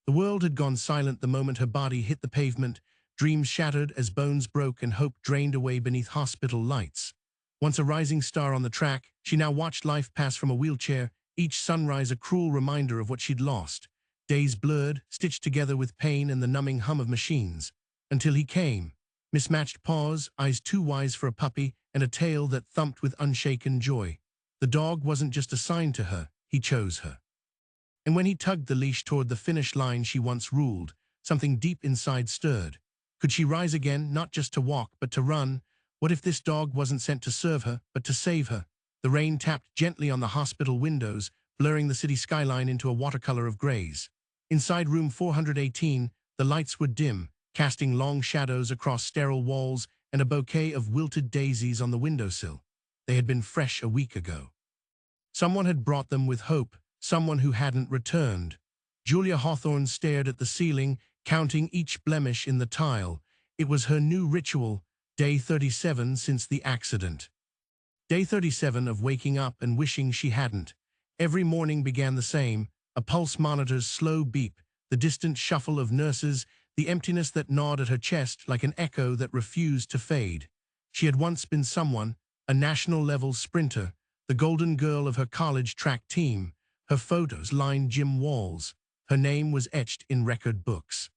The world had gone silent the moment her body hit the pavement, dreams shattered as bones broke and hope drained away beneath hospital lights. Once a rising star on the track, she now watched life pass from a wheelchair, each sunrise a cruel reminder of what she'd lost. Days blurred, stitched together with pain and the numbing hum of machines. Until he came. Mismatched paws, eyes too wise for a puppy, and a tail that thumped with unshaken joy. The dog wasn't just assigned to her, he chose her. And when he tugged the leash toward the finish line she once ruled, something deep inside stirred. Could she rise again, not just to walk, but to run? What if this dog wasn't sent to serve her, but to save her? The rain tapped gently on the hospital windows, blurring the city skyline into a watercolor of grays. Inside room 418, the lights were dim, casting long shadows across sterile walls and a bouquet of wilted daisies on the windowsill. They had been fresh a week ago. Someone had brought them with hope, someone who hadn't returned. Julia Hawthorne stared at the ceiling, counting each blemish in the tile. It was her new ritual, day 37 since the accident. Day 37 of waking up and wishing she hadn't. Every morning began the same, a pulse monitor's slow beep, the distant shuffle of nurses, the emptiness that gnawed at her chest like an echo that refused to fade. She had once been someone, a national-level sprinter, the golden girl of her college track team. Her photos lined gym walls. Her name was etched in record books.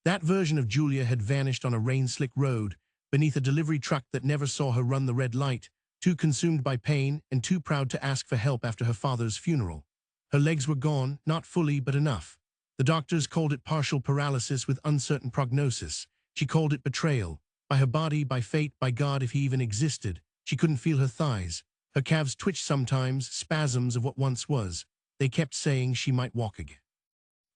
That version of Julia had vanished on a rain-slick road, beneath a delivery truck that never saw her run the red light, too consumed by pain and too proud to ask for help after her father's funeral. Her legs were gone, not fully, but enough. The doctors called it partial paralysis with uncertain prognosis. She called it betrayal. By her body, by fate, by God if he even existed. She couldn't feel her thighs. Her calves twitched sometimes, spasms of what once was. They kept saying she might walk again.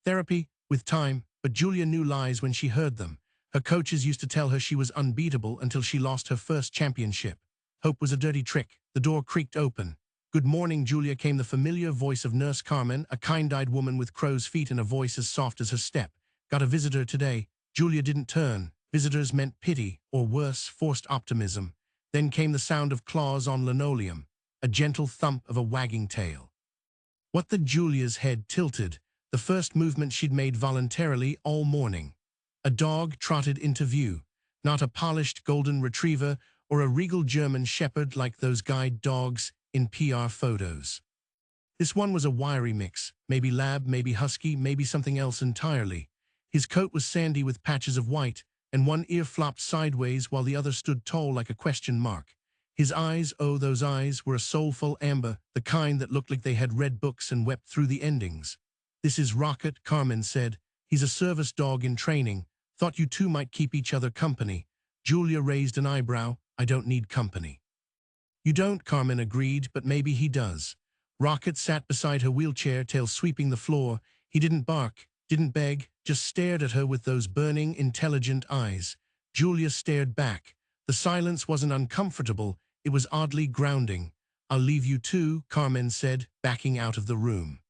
Therapy, with time, but Julia knew lies when she heard them. Her coaches used to tell her she was unbeatable until she lost her first championship. Hope was a dirty trick. The door creaked open. "Good morning, Julia," came the familiar voice of Nurse Carmen, a kind-eyed woman with crow's feet and a voice as soft as her step. "Got a visitor today." Julia didn't turn. Visitors meant pity, or worse, forced optimism. Then came the sound of claws on linoleum, a gentle thump of a wagging tail. What the Julia's head tilted, the first movement she'd made voluntarily all morning. A dog trotted into view, not a polished golden retriever or a regal German shepherd like those guide dogs in PR photos. This one was a wiry mix, maybe lab, maybe husky, maybe something else entirely. His coat was sandy with patches of white, and one ear flopped sideways while the other stood tall like a question mark. His eyes, oh those eyes, were a soulful amber, the kind that looked like they had read books and wept through the endings. "This is Rocket," Carmen said. "He's a service dog in training. Thought you two might keep each other company." Julia raised an eyebrow. "I don't need company." "You don't," Carmen agreed, "but maybe he does." Rocket sat beside her wheelchair, tail sweeping the floor. He didn't bark, didn't beg, just stared at her with those burning, intelligent eyes. Julia stared back. The silence wasn't uncomfortable, it was oddly grounding. "I'll leave you too," Carmen said, backing out of the room.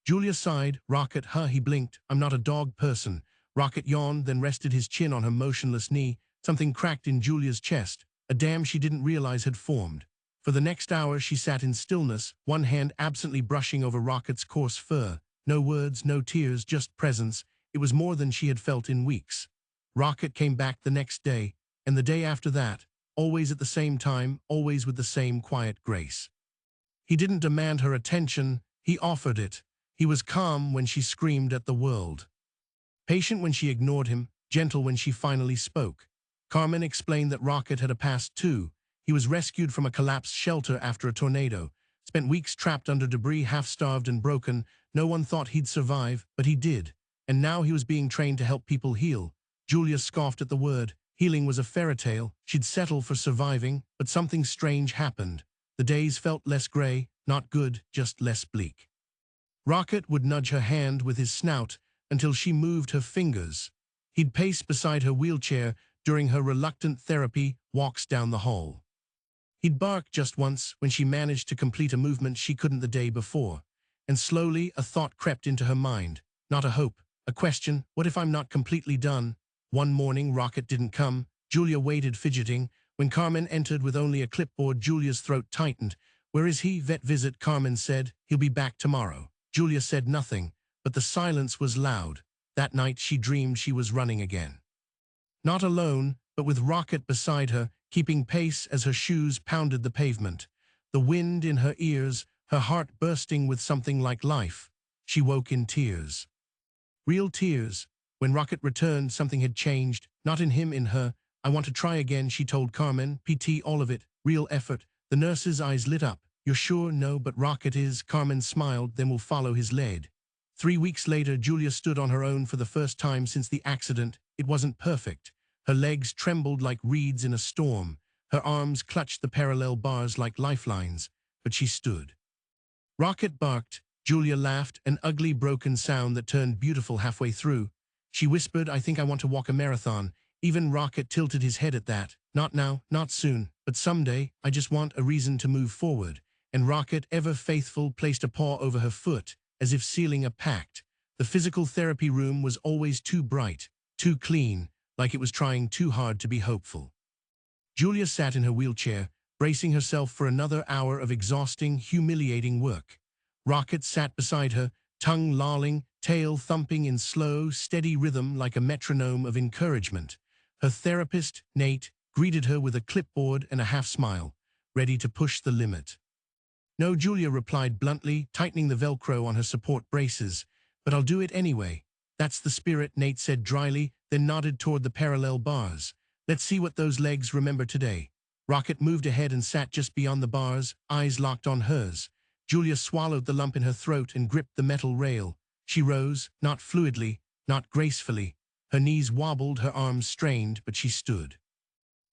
Julia sighed. "Rocket, huh?" He blinked. "I'm not a dog person." Rocket yawned, then rested his chin on her motionless knee. Something cracked in Julia's chest. A dam she didn't realize had formed. For the next hour she sat in stillness, one hand absently brushing over Rocket's coarse fur. No words, no tears, just presence. It was more than she had felt in weeks. Rocket came back the next day, and the day after that, always at the same time, always with the same quiet grace. He didn't demand her attention, he offered it. He was calm when she screamed at the world. Patient when she ignored him, gentle when she finally spoke. Carmen explained that Rocket had a past too. He was rescued from a collapsed shelter after a tornado, spent weeks trapped under debris, half-starved and broken. No one thought he'd survive, but he did. And now he was being trained to help people heal. Julia scoffed at the word. Healing was a fairy tale. She'd settle for surviving, but something strange happened. The days felt less gray, not good, just less bleak. Rocket would nudge her hand with his snout until she moved her fingers. He'd pace beside her wheelchair during her reluctant therapy walks down the hall. He'd bark just once when she managed to complete a movement she couldn't the day before. And slowly a thought crept into her mind. Not a hope, a question. What if I'm not completely done? One morning Rocket didn't come. Julia waited, fidgeting. When Carmen entered with only a clipboard, Julia's throat tightened. "Where is he?" "Vet visit," Carmen said. "He'll be back tomorrow." Julia said nothing, but the silence was loud. That night she dreamed she was running again. Not alone, but with Rocket beside her, keeping pace as her shoes pounded the pavement. The wind in her ears, her heart bursting with something like life. She woke in tears. Real tears. When Rocket returned, something had changed. Not in him, in her. "I want to try again," she told Carmen. "PT, all of it. Real effort." The nurse's eyes lit up. "You're sure?" "No, but Rocket is." Carmen smiled. "Then we'll follow his lead." 3 weeks later, Julia stood on her own for the first time since the accident. It wasn't perfect. Her legs trembled like reeds in a storm. Her arms clutched the parallel bars like lifelines. But she stood. Rocket barked. Julia laughed, an ugly, broken sound that turned beautiful halfway through. She whispered, "I think I want to walk a marathon." Even Rocket tilted his head at that. "Not now, not soon, but someday. I just want a reason to move forward." And Rocket, ever faithful, placed a paw over her foot, as if sealing a pact. The physical therapy room was always too bright, too clean, like it was trying too hard to be hopeful. Julia sat in her wheelchair, bracing herself for another hour of exhausting, humiliating work. Rocket sat beside her, tongue lolling, tail thumping in slow, steady rhythm like a metronome of encouragement. Her therapist, Nate, greeted her with a clipboard and a half-smile, ready to push the limit. "No," Julia replied bluntly, tightening the Velcro on her support braces. "But I'll do it anyway." "That's the spirit," Nate said dryly, then nodded toward the parallel bars. "Let's see what those legs remember today." Rocket moved ahead and sat just beyond the bars, eyes locked on hers. Julia swallowed the lump in her throat and gripped the metal rail. She rose, not fluidly, not gracefully. Her knees wobbled, her arms strained, but she stood.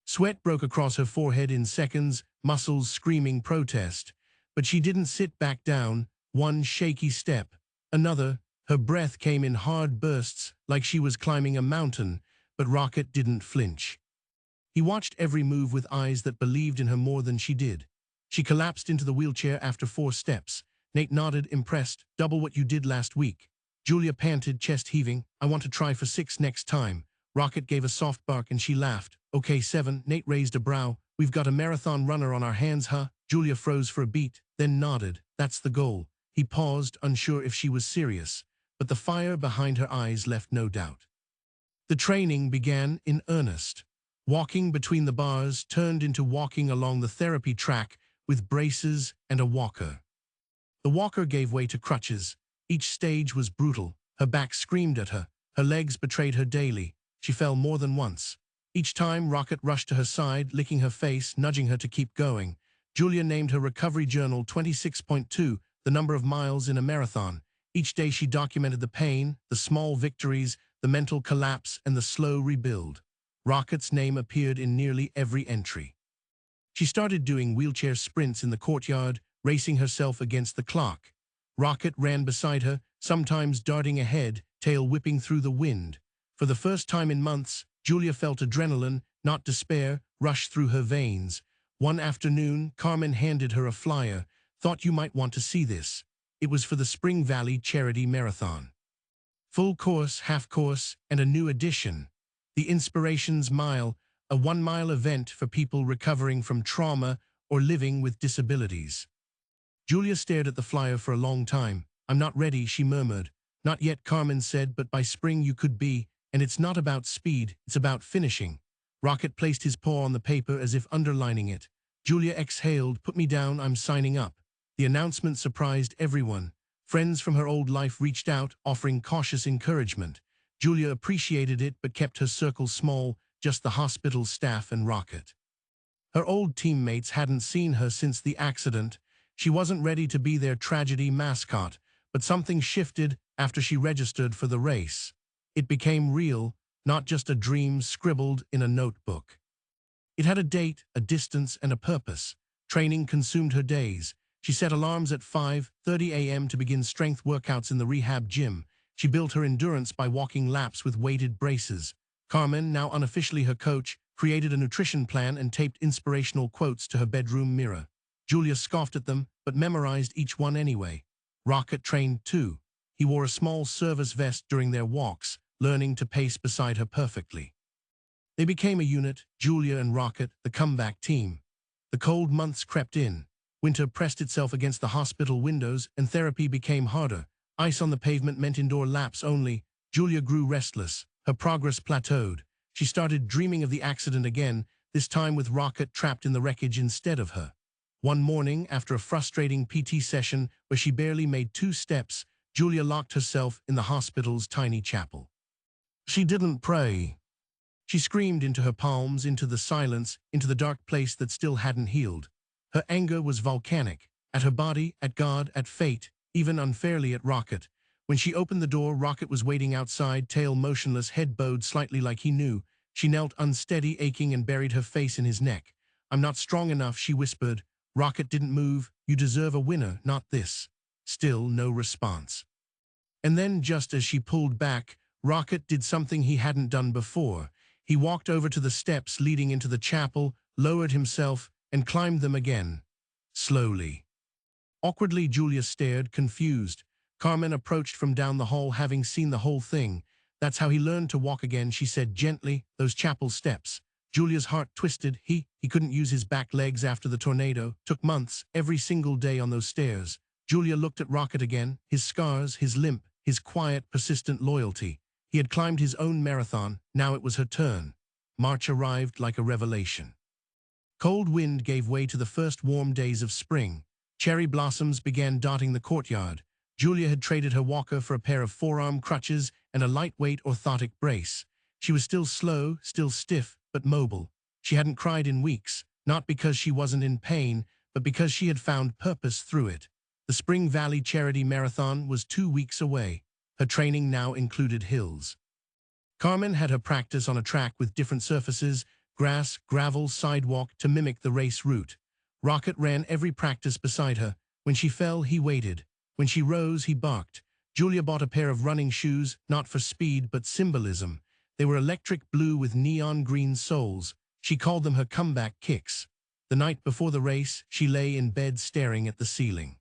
Sweat broke across her forehead in seconds, muscles screaming protest. But she didn't sit back down. One shaky step, another. Her breath came in hard bursts, like she was climbing a mountain, but Rocket didn't flinch. He watched every move with eyes that believed in her more than she did. She collapsed into the wheelchair after 4 steps. Nate nodded, impressed. "Double what you did last week." Julia panted, chest heaving. "I want to try for 6 next time." Rocket gave a soft bark and she laughed. "Okay, 7. Nate raised a brow. "We've got a marathon runner on our hands, huh?" Julia froze for a beat, then nodded. "That's the goal." He paused, unsure if she was serious, but the fire behind her eyes left no doubt. The training began in earnest. Walking between the bars turned into walking along the therapy track with braces and a walker. The walker gave way to crutches. Each stage was brutal. Her back screamed at her. Her legs betrayed her daily. She fell more than once. Each time, Rocket rushed to her side, licking her face, nudging her to keep going. Julia named her recovery journal 26.2, the number of miles in a marathon. Each day she documented the pain, the small victories, the mental collapse, and the slow rebuild. Rocket's name appeared in nearly every entry. She started doing wheelchair sprints in the courtyard, racing herself against the clock. Rocket ran beside her, sometimes darting ahead, tail whipping through the wind. For the first time in months, Julia felt adrenaline, not despair, rush through her veins. One afternoon, Carmen handed her a flyer. "Thought you might want to see this." It was for the Spring Valley Charity Marathon. Full course, half course, and a new edition. The Inspirations Mile, a 1-mile event for people recovering from trauma or living with disabilities. Julia stared at the flyer for a long time. "I'm not ready," she murmured. "Not yet," Carmen said, "but by spring you could be. And it's not about speed, it's about finishing." Rocket placed his paw on the paper as if underlining it. Julia exhaled. "Put me down, I'm signing up." The announcement surprised everyone. Friends from her old life reached out, offering cautious encouragement. Julia appreciated it but kept her circle small, just the hospital staff and Rocket. Her old teammates hadn't seen her since the accident. She wasn't ready to be their tragedy mascot, but something shifted after she registered for the race. It became real, not just a dream scribbled in a notebook. It had a date, a distance, and a purpose. Training consumed her days. She set alarms at 5:30 a.m. to begin strength workouts in the rehab gym. She built her endurance by walking laps with weighted braces. Carmen, now unofficially her coach, created a nutrition plan and taped inspirational quotes to her bedroom mirror. Julia scoffed at them, but memorized each one anyway. Rocket trained too. He wore a small service vest during their walks, learning to pace beside her perfectly. They became a unit, Julia and Rocket, the comeback team. The cold months crept in. Winter pressed itself against the hospital windows and therapy became harder. Ice on the pavement meant indoor laps only. Julia grew restless. Her progress plateaued. She started dreaming of the accident again, this time with Rocket trapped in the wreckage instead of her. One morning, after a frustrating PT session where she barely made 2 steps, Julia locked herself in the hospital's tiny chapel. She didn't pray. She screamed into her palms, into the silence, into the dark place that still hadn't healed. Her anger was volcanic, at her body, at God, at fate, even unfairly at Rocket. When she opened the door, Rocket was waiting outside, tail motionless, head bowed slightly like he knew. She knelt unsteady, aching, and buried her face in his neck. "I'm not strong enough," she whispered. Rocket didn't move. "You deserve a winner, not this." Still no response. And then, just as she pulled back, Rocket did something he hadn't done before. He walked over to the steps leading into the chapel, lowered himself, and climbed them again. Slowly. Awkwardly, Julia stared, confused. Carmen approached from down the hall, having seen the whole thing. "That's how he learned to walk again," she said gently. "Those chapel steps." Julia's heart twisted. He couldn't use his back legs after the tornado. Took months, every single day on those stairs. Julia looked at Rocket again, his scars, his limp, his quiet, persistent loyalty. He had climbed his own marathon. Now it was her turn. March arrived like a revelation. Cold wind gave way to the first warm days of spring. Cherry blossoms began dotting the courtyard. Julia had traded her walker for a pair of forearm crutches and a lightweight orthotic brace. She was still slow, still stiff, but mobile. She hadn't cried in weeks, not because she wasn't in pain, but because she had found purpose through it. The Spring Valley Charity Marathon was 2 weeks away. Her training now included hills. Carmen had her practice on a track with different surfaces, grass, gravel, sidewalk, to mimic the race route. Rocket ran every practice beside her. When she fell, he waited. When she rose, he barked. Julia bought a pair of running shoes, not for speed, but symbolism. They were electric blue with neon green soles. She called them her comeback kicks. The night before the race, she lay in bed staring at the ceiling.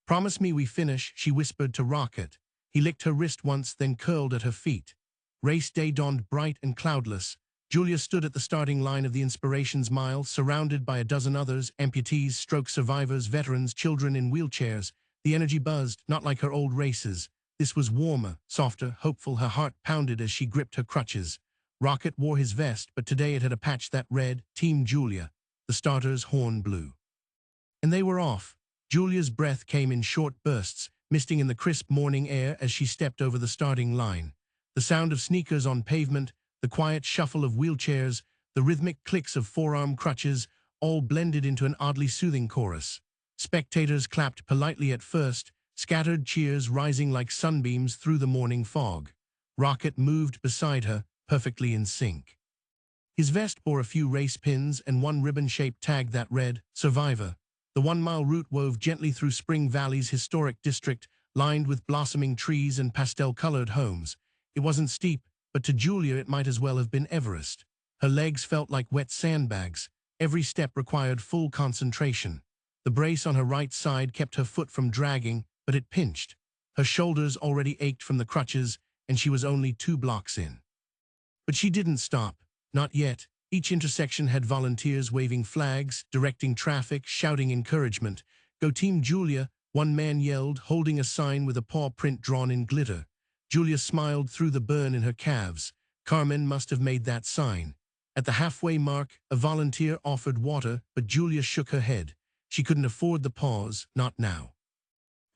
"Promise me we finish," she whispered to Rocket. He licked her wrist once, then curled at her feet. Race day dawned bright and cloudless. Julia stood at the starting line of the Inspirations Mile, surrounded by a dozen others, amputees, stroke survivors, veterans, children in wheelchairs. The energy buzzed, not like her old races. This was warmer, softer, hopeful. Her heart pounded as she gripped her crutches. Rocket wore his vest, but today it had a patch that read, "Team Julia." The starter's horn blew. And they were off. Julia's breath came in short bursts, misting in the crisp morning air as she stepped over the starting line. The sound of sneakers on pavement, the quiet shuffle of wheelchairs, the rhythmic clicks of forearm crutches, all blended into an oddly soothing chorus. Spectators clapped politely at first, scattered cheers rising like sunbeams through the morning fog. Rocket moved beside her, perfectly in sync. His vest bore a few race pins and one ribbon-shaped tag that read, "Survivor." The 1-mile route wove gently through Spring Valley's historic district, lined with blossoming trees and pastel-colored homes. It wasn't steep, but to Julia it might as well have been Everest. Her legs felt like wet sandbags. Every step required full concentration. The brace on her right side kept her foot from dragging, but it pinched. Her shoulders already ached from the crutches, and she was only 2 blocks in. But she didn't stop. Not yet. Each intersection had volunteers waving flags, directing traffic, shouting encouragement. "Go Team Julia," one man yelled, holding a sign with a paw print drawn in glitter. Julia smiled through the burn in her calves. Carmen must have made that sign. At the halfway mark, a volunteer offered water, but Julia shook her head. She couldn't afford the pause, not now.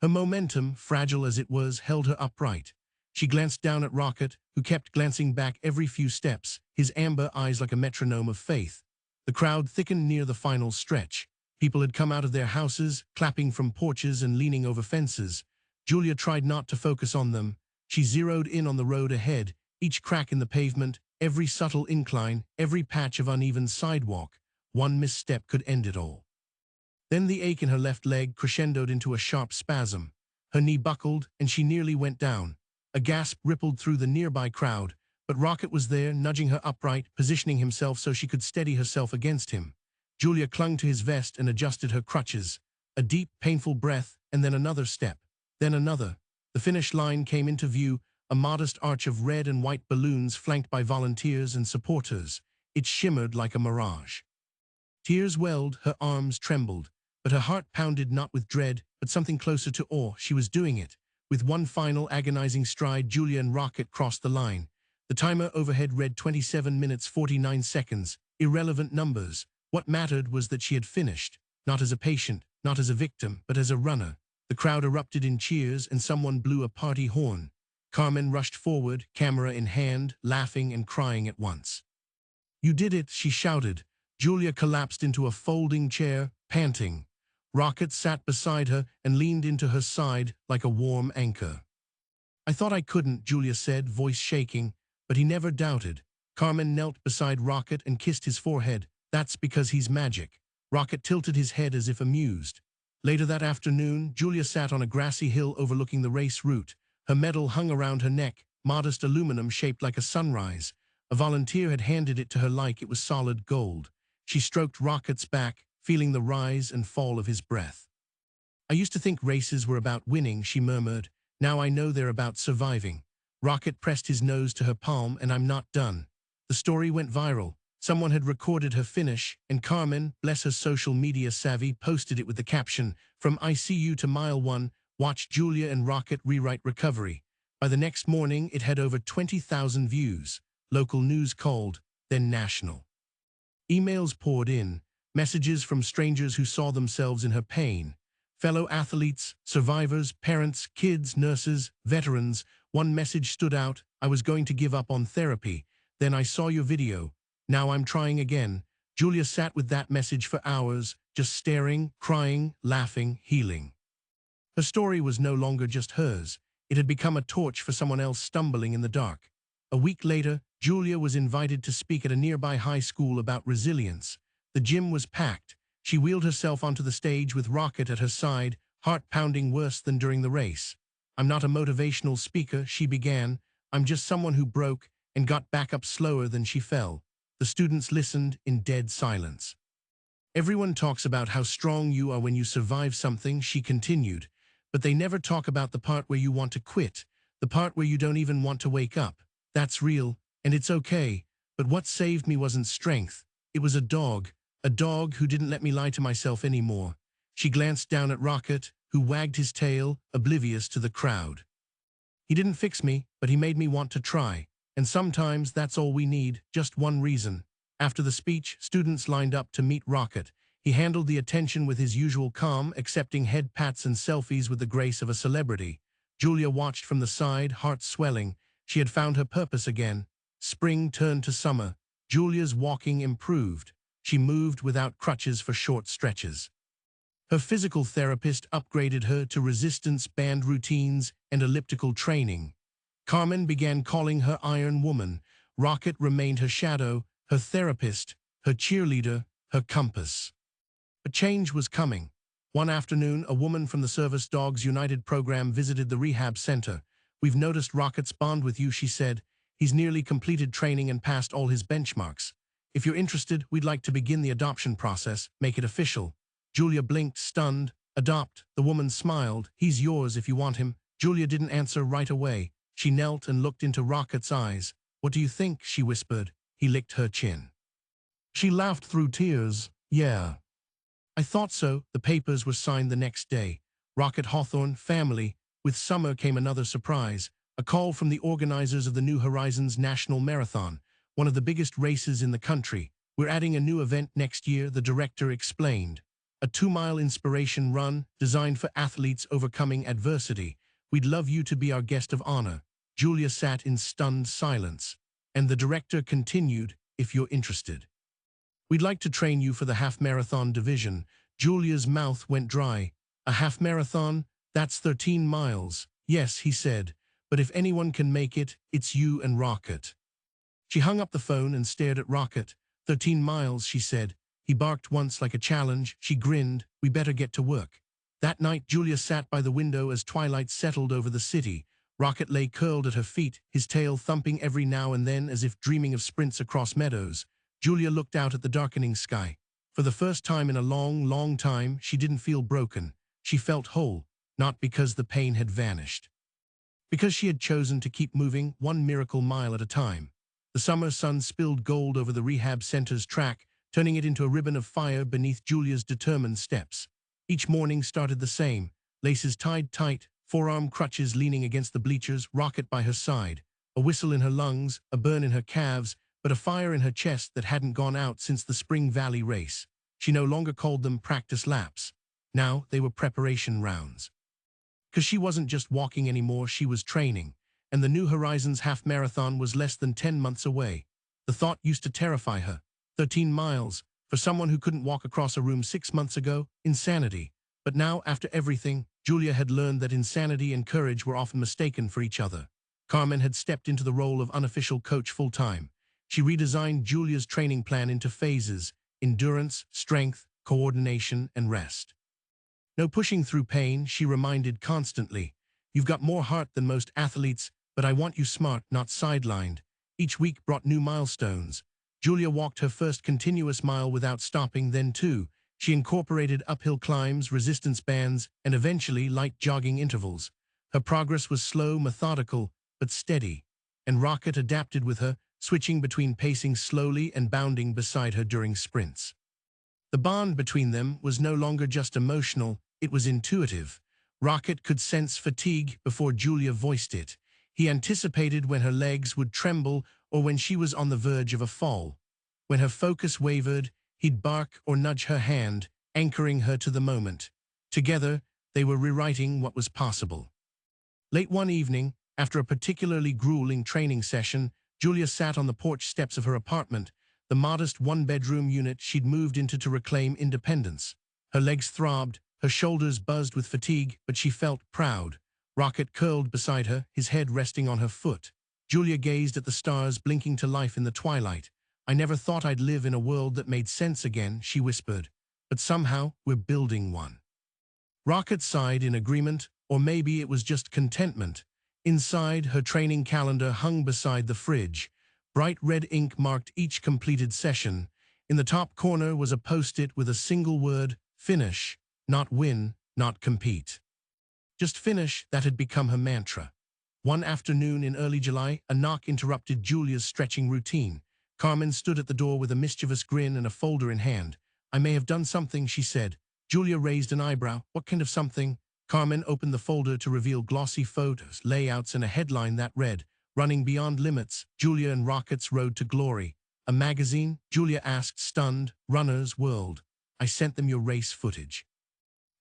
Her momentum, fragile as it was, held her upright. She glanced down at Rocket, who kept glancing back every few steps, his amber eyes like a metronome of faith. The crowd thickened near the final stretch. People had come out of their houses, clapping from porches and leaning over fences. Julia tried not to focus on them. She zeroed in on the road ahead, each crack in the pavement, every subtle incline, every patch of uneven sidewalk. One misstep could end it all. Then the ache in her left leg crescendoed into a sharp spasm. Her knee buckled, and she nearly went down. A gasp rippled through the nearby crowd, but Rocket was there, nudging her upright, positioning himself so she could steady herself against him. Julia clung to his vest and adjusted her crutches. A deep, painful breath, and then another step. Then another. The finish line came into view, a modest arch of red and white balloons flanked by volunteers and supporters. It shimmered like a mirage. Tears welled, her arms trembled, but her heart pounded not with dread, but something closer to awe. She was doing it. With one final agonizing stride, Julia and Rocket crossed the line. The timer overhead read 27 minutes 49 seconds. Irrelevant numbers. What mattered was that she had finished. Not as a patient, not as a victim, but as a runner. The crowd erupted in cheers and someone blew a party horn. Carmen rushed forward, camera in hand, laughing and crying at once. "You did it," she shouted. Julia collapsed into a folding chair, panting. Rocket sat beside her and leaned into her side like a warm anchor. "I thought I couldn't," Julia said, voice shaking, but he never doubted. Carmen knelt beside Rocket and kissed his forehead. "That's because he's magic." Rocket tilted his head as if amused. Later that afternoon, Julia sat on a grassy hill overlooking the race route. Her medal hung around her neck, modest aluminum shaped like a sunrise. A volunteer had handed it to her like it was solid gold. She stroked Rocket's back, feeling the rise and fall of his breath. "I used to think races were about winning," she murmured. "Now I know they're about surviving." Rocket pressed his nose to her palm, "And I'm not done." The story went viral. Someone had recorded her finish, and Carmen, bless her social media savvy, posted it with the caption, "From ICU to mile 1, watch Julia and Rocket rewrite recovery." By the next morning, it had over 20,000 views. Local news called, then national. Emails poured in, messages from strangers who saw themselves in her pain. Fellow athletes, survivors, parents, kids, nurses, veterans. One message stood out: "I was going to give up on therapy. Then I saw your video. Now I'm trying again." Julia sat with that message for hours, just staring, crying, laughing, healing. Her story was no longer just hers. It had become a torch for someone else stumbling in the dark. A week later, Julia was invited to speak at a nearby high school about resilience. The gym was packed. She wheeled herself onto the stage with Rocket at her side, heart pounding worse than during the race. "I'm not a motivational speaker," she began. "I'm just someone who broke and got back up slower than she fell." The students listened in dead silence. "Everyone talks about how strong you are when you survive something," she continued, "but they never talk about the part where you want to quit, the part where you don't even want to wake up. That's real, and it's okay. But what saved me wasn't strength. It was a dog who didn't let me lie to myself anymore." She glanced down at Rocket, who wagged his tail, oblivious to the crowd. "He didn't fix me, but he made me want to try. And sometimes that's all we need, just one reason." After the speech, students lined up to meet Rocket. He handled the attention with his usual calm, accepting head pats and selfies with the grace of a celebrity. Julia watched from the side, heart swelling. She had found her purpose again. Spring turned to summer. Julia's walking improved. She moved without crutches for short stretches. Her physical therapist upgraded her to resistance band routines and elliptical training. Carmen began calling her Iron Woman. Rocket remained her shadow, her therapist, her cheerleader, her compass. A change was coming. One afternoon, a woman from the Service Dogs United program visited the rehab center. "We've noticed Rocket's bond with you," she said. "He's nearly completed training and passed all his benchmarks. If you're interested, we'd like to begin the adoption process, make it official." Julia blinked, stunned. "Adopt?" The woman smiled. "He's yours if you want him." Julia didn't answer right away. She knelt and looked into Rocket's eyes. "What do you think?" she whispered. He licked her chin. She laughed through tears. "Yeah. I thought so." The papers were signed the next day. Rocket Hawthorne, family. With summer came another surprise. A call from the organizers of the New Horizons National Marathon, one of the biggest races in the country. "We're adding a new event next year," the director explained. "A 2-mile inspiration run designed for athletes overcoming adversity. We'd love you to be our guest of honor." Julia sat in stunned silence. And the director continued, "If you're interested, we'd like to train you for the half-marathon division." Julia's mouth went dry. "A half-marathon? That's 13 miles. "Yes," he said, "but if anyone can make it, it's you and Rocket." She hung up the phone and stared at Rocket. 13 miles, she said. He barked once like a challenge. She grinned. "We better get to work." That night, Julia sat by the window as twilight settled over the city. Rocket lay curled at her feet, his tail thumping every now and then as if dreaming of sprints across meadows. Julia looked out at the darkening sky. For the first time in a long, long time, she didn't feel broken. She felt whole, not because the pain had vanished, because she had chosen to keep moving, one miracle mile at a time. The summer sun spilled gold over the rehab center's track, turning it into a ribbon of fire beneath Julia's determined steps. Each morning started the same, laces tied tight, forearm crutches leaning against the bleachers, Rocket by her side, a whistle in her lungs, a burn in her calves, but a fire in her chest that hadn't gone out since the Spring Valley race. She no longer called them practice laps. Now they were preparation rounds. Because she wasn't just walking anymore, she was training, and the New Horizons half marathon was less than 10 months away. The thought used to terrify her. 13 miles, for someone who couldn't walk across a room 6 months ago, insanity. But now, after everything, Julia had learned that insanity and courage were often mistaken for each other. Carmen had stepped into the role of unofficial coach full-time. She redesigned Julia's training plan into phases: endurance, strength, coordination, and rest. No pushing through pain, she reminded constantly. You've got more heart than most athletes, but I want you smart, not sidelined. Each week brought new milestones. Julia walked her first continuous mile without stopping, then two. She incorporated uphill climbs, resistance bands, and eventually light jogging intervals. Her progress was slow, methodical, but steady, and Rocket adapted with her, switching between pacing slowly and bounding beside her during sprints. The bond between them was no longer just emotional, it was intuitive. Rocket could sense fatigue before Julia voiced it. He anticipated when her legs would tremble or when she was on the verge of a fall. When her focus wavered, he'd bark or nudge her hand, anchoring her to the moment. Together, they were rewriting what was possible. Late one evening, after a particularly grueling training session, Julia sat on the porch steps of her apartment, the modest one-bedroom unit she'd moved into to reclaim independence. Her legs throbbed, her shoulders buzzed with fatigue, but she felt proud. Rocket curled beside her, his head resting on her foot. Julia gazed at the stars blinking to life in the twilight. I never thought I'd live in a world that made sense again, she whispered. But somehow, we're building one. Rocket sighed in agreement, or maybe it was just contentment. Inside, her training calendar hung beside the fridge. Bright red ink marked each completed session. In the top corner was a post-it with a single word: finish, not win, not compete. Just finish, that had become her mantra. One afternoon in early July, a knock interrupted Julia's stretching routine. Carmen stood at the door with a mischievous grin and a folder in hand. I may have done something, she said. Julia raised an eyebrow. What kind of something? Carmen opened the folder to reveal glossy photos, layouts, and a headline that read, Running Beyond Limits, Julia and Rocket's Road to Glory. A magazine? Julia asked, stunned. Runner's World. I sent them your race footage.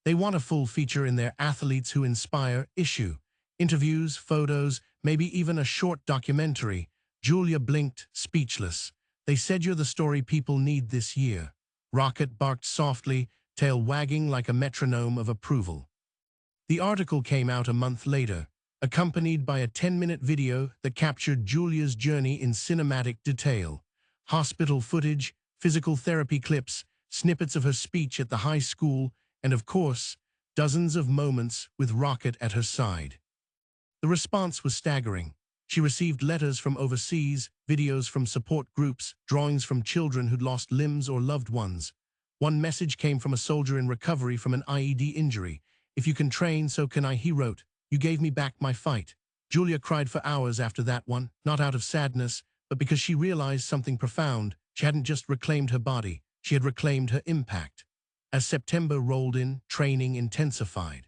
They want a full feature in their Athletes Who Inspire issue. Interviews, photos, maybe even a short documentary. Julia blinked, speechless. They said you're the story people need this year. Rocket barked softly, tail wagging like a metronome of approval. The article came out a month later, accompanied by a 10-minute video that captured Julia's journey in cinematic detail. Hospital footage, physical therapy clips, snippets of her speech at the high school, and of course, dozens of moments with Rocket at her side. The response was staggering. She received letters from overseas, videos from support groups, drawings from children who'd lost limbs or loved ones. One message came from a soldier in recovery from an IED injury. If you can train, so can I, he wrote. You gave me back my fight. Julia cried for hours after that one, not out of sadness, but because she realized something profound. She hadn't just reclaimed her body, she had reclaimed her impact. As September rolled in, training intensified.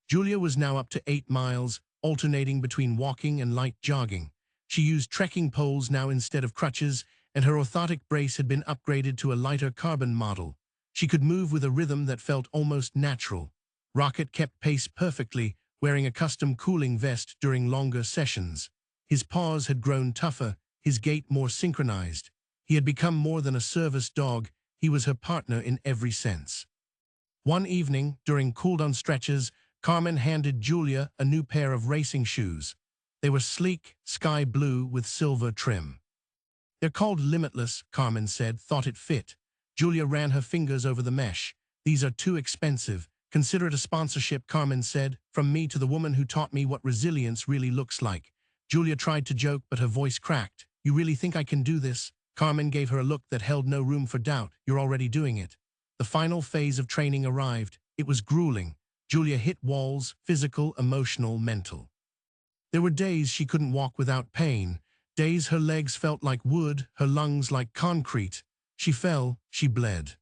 Julia was now up to 8 miles, alternating between walking and light jogging. She used trekking poles now instead of crutches, and her orthotic brace had been upgraded to a lighter carbon model. She could move with a rhythm that felt almost natural. Rocket kept pace perfectly, wearing a custom cooling vest during longer sessions. His paws had grown tougher, his gait more synchronized. He had become more than a service dog, he was her partner in every sense. One evening, during cool-down stretches, Carmen handed Julia a new pair of racing shoes. They were sleek, sky blue with silver trim. They're called Limitless, Carmen said, thought it fit. Julia ran her fingers over the mesh. These are too expensive. Consider it a sponsorship, Carmen said, from me to the woman who taught me what resilience really looks like. Julia tried to joke, but her voice cracked. You really think I can do this? Carmen gave her a look that held no room for doubt. You're already doing it. The final phase of training arrived. It was grueling. Julia hit walls, physical, emotional, mental. There were days she couldn't walk without pain. Days her legs felt like wood, her lungs like concrete. She fell, she bled.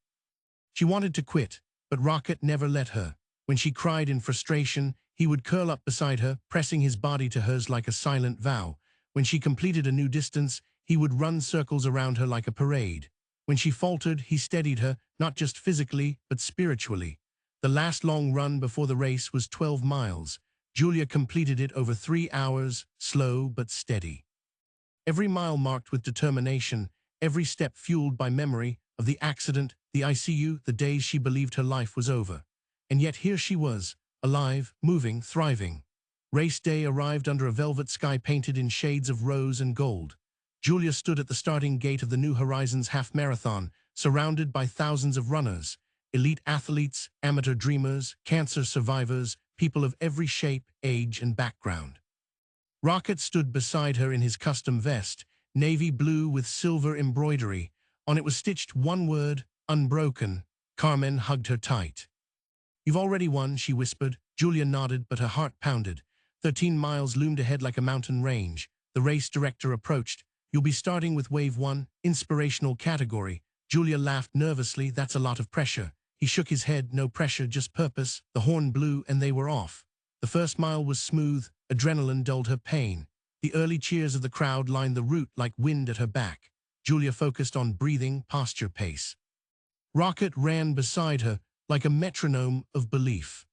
She wanted to quit, but Rocket never let her. When she cried in frustration, He would curl up beside her, pressing his body to hers like a silent vow. When she completed a new distance, he would run circles around her like a parade. When she faltered, he steadied her, not just physically, but spiritually. The last long run before the race was 12 miles. Julia completed it over 3 hours, slow but steady. Every mile marked with determination, every step fueled by memory of the accident, the ICU, the days she believed her life was over. And yet here she was, alive, moving, thriving. Race day arrived under a velvet sky painted in shades of rose and gold. Julia stood at the starting gate of the New Horizons half marathon, surrounded by thousands of runners, elite athletes, amateur dreamers, cancer survivors, people of every shape, age, and background. Rocket stood beside her in his custom vest, navy blue with silver embroidery. On it was stitched one word, unbroken. Carmen hugged her tight. "You've already won," she whispered. Julia nodded, but her heart pounded. 13 miles loomed ahead like a mountain range. The race director approached. "You'll be starting with Wave 1, inspirational category." Julia laughed nervously. "That's a lot of pressure." He shook his head. "No pressure, just purpose." The horn blew and they were off. The first mile was smooth. Adrenaline dulled her pain. The early cheers of the crowd lined the route like wind at her back. Julia focused on breathing, posture, pace. Rocket ran beside her like a metronome of belief.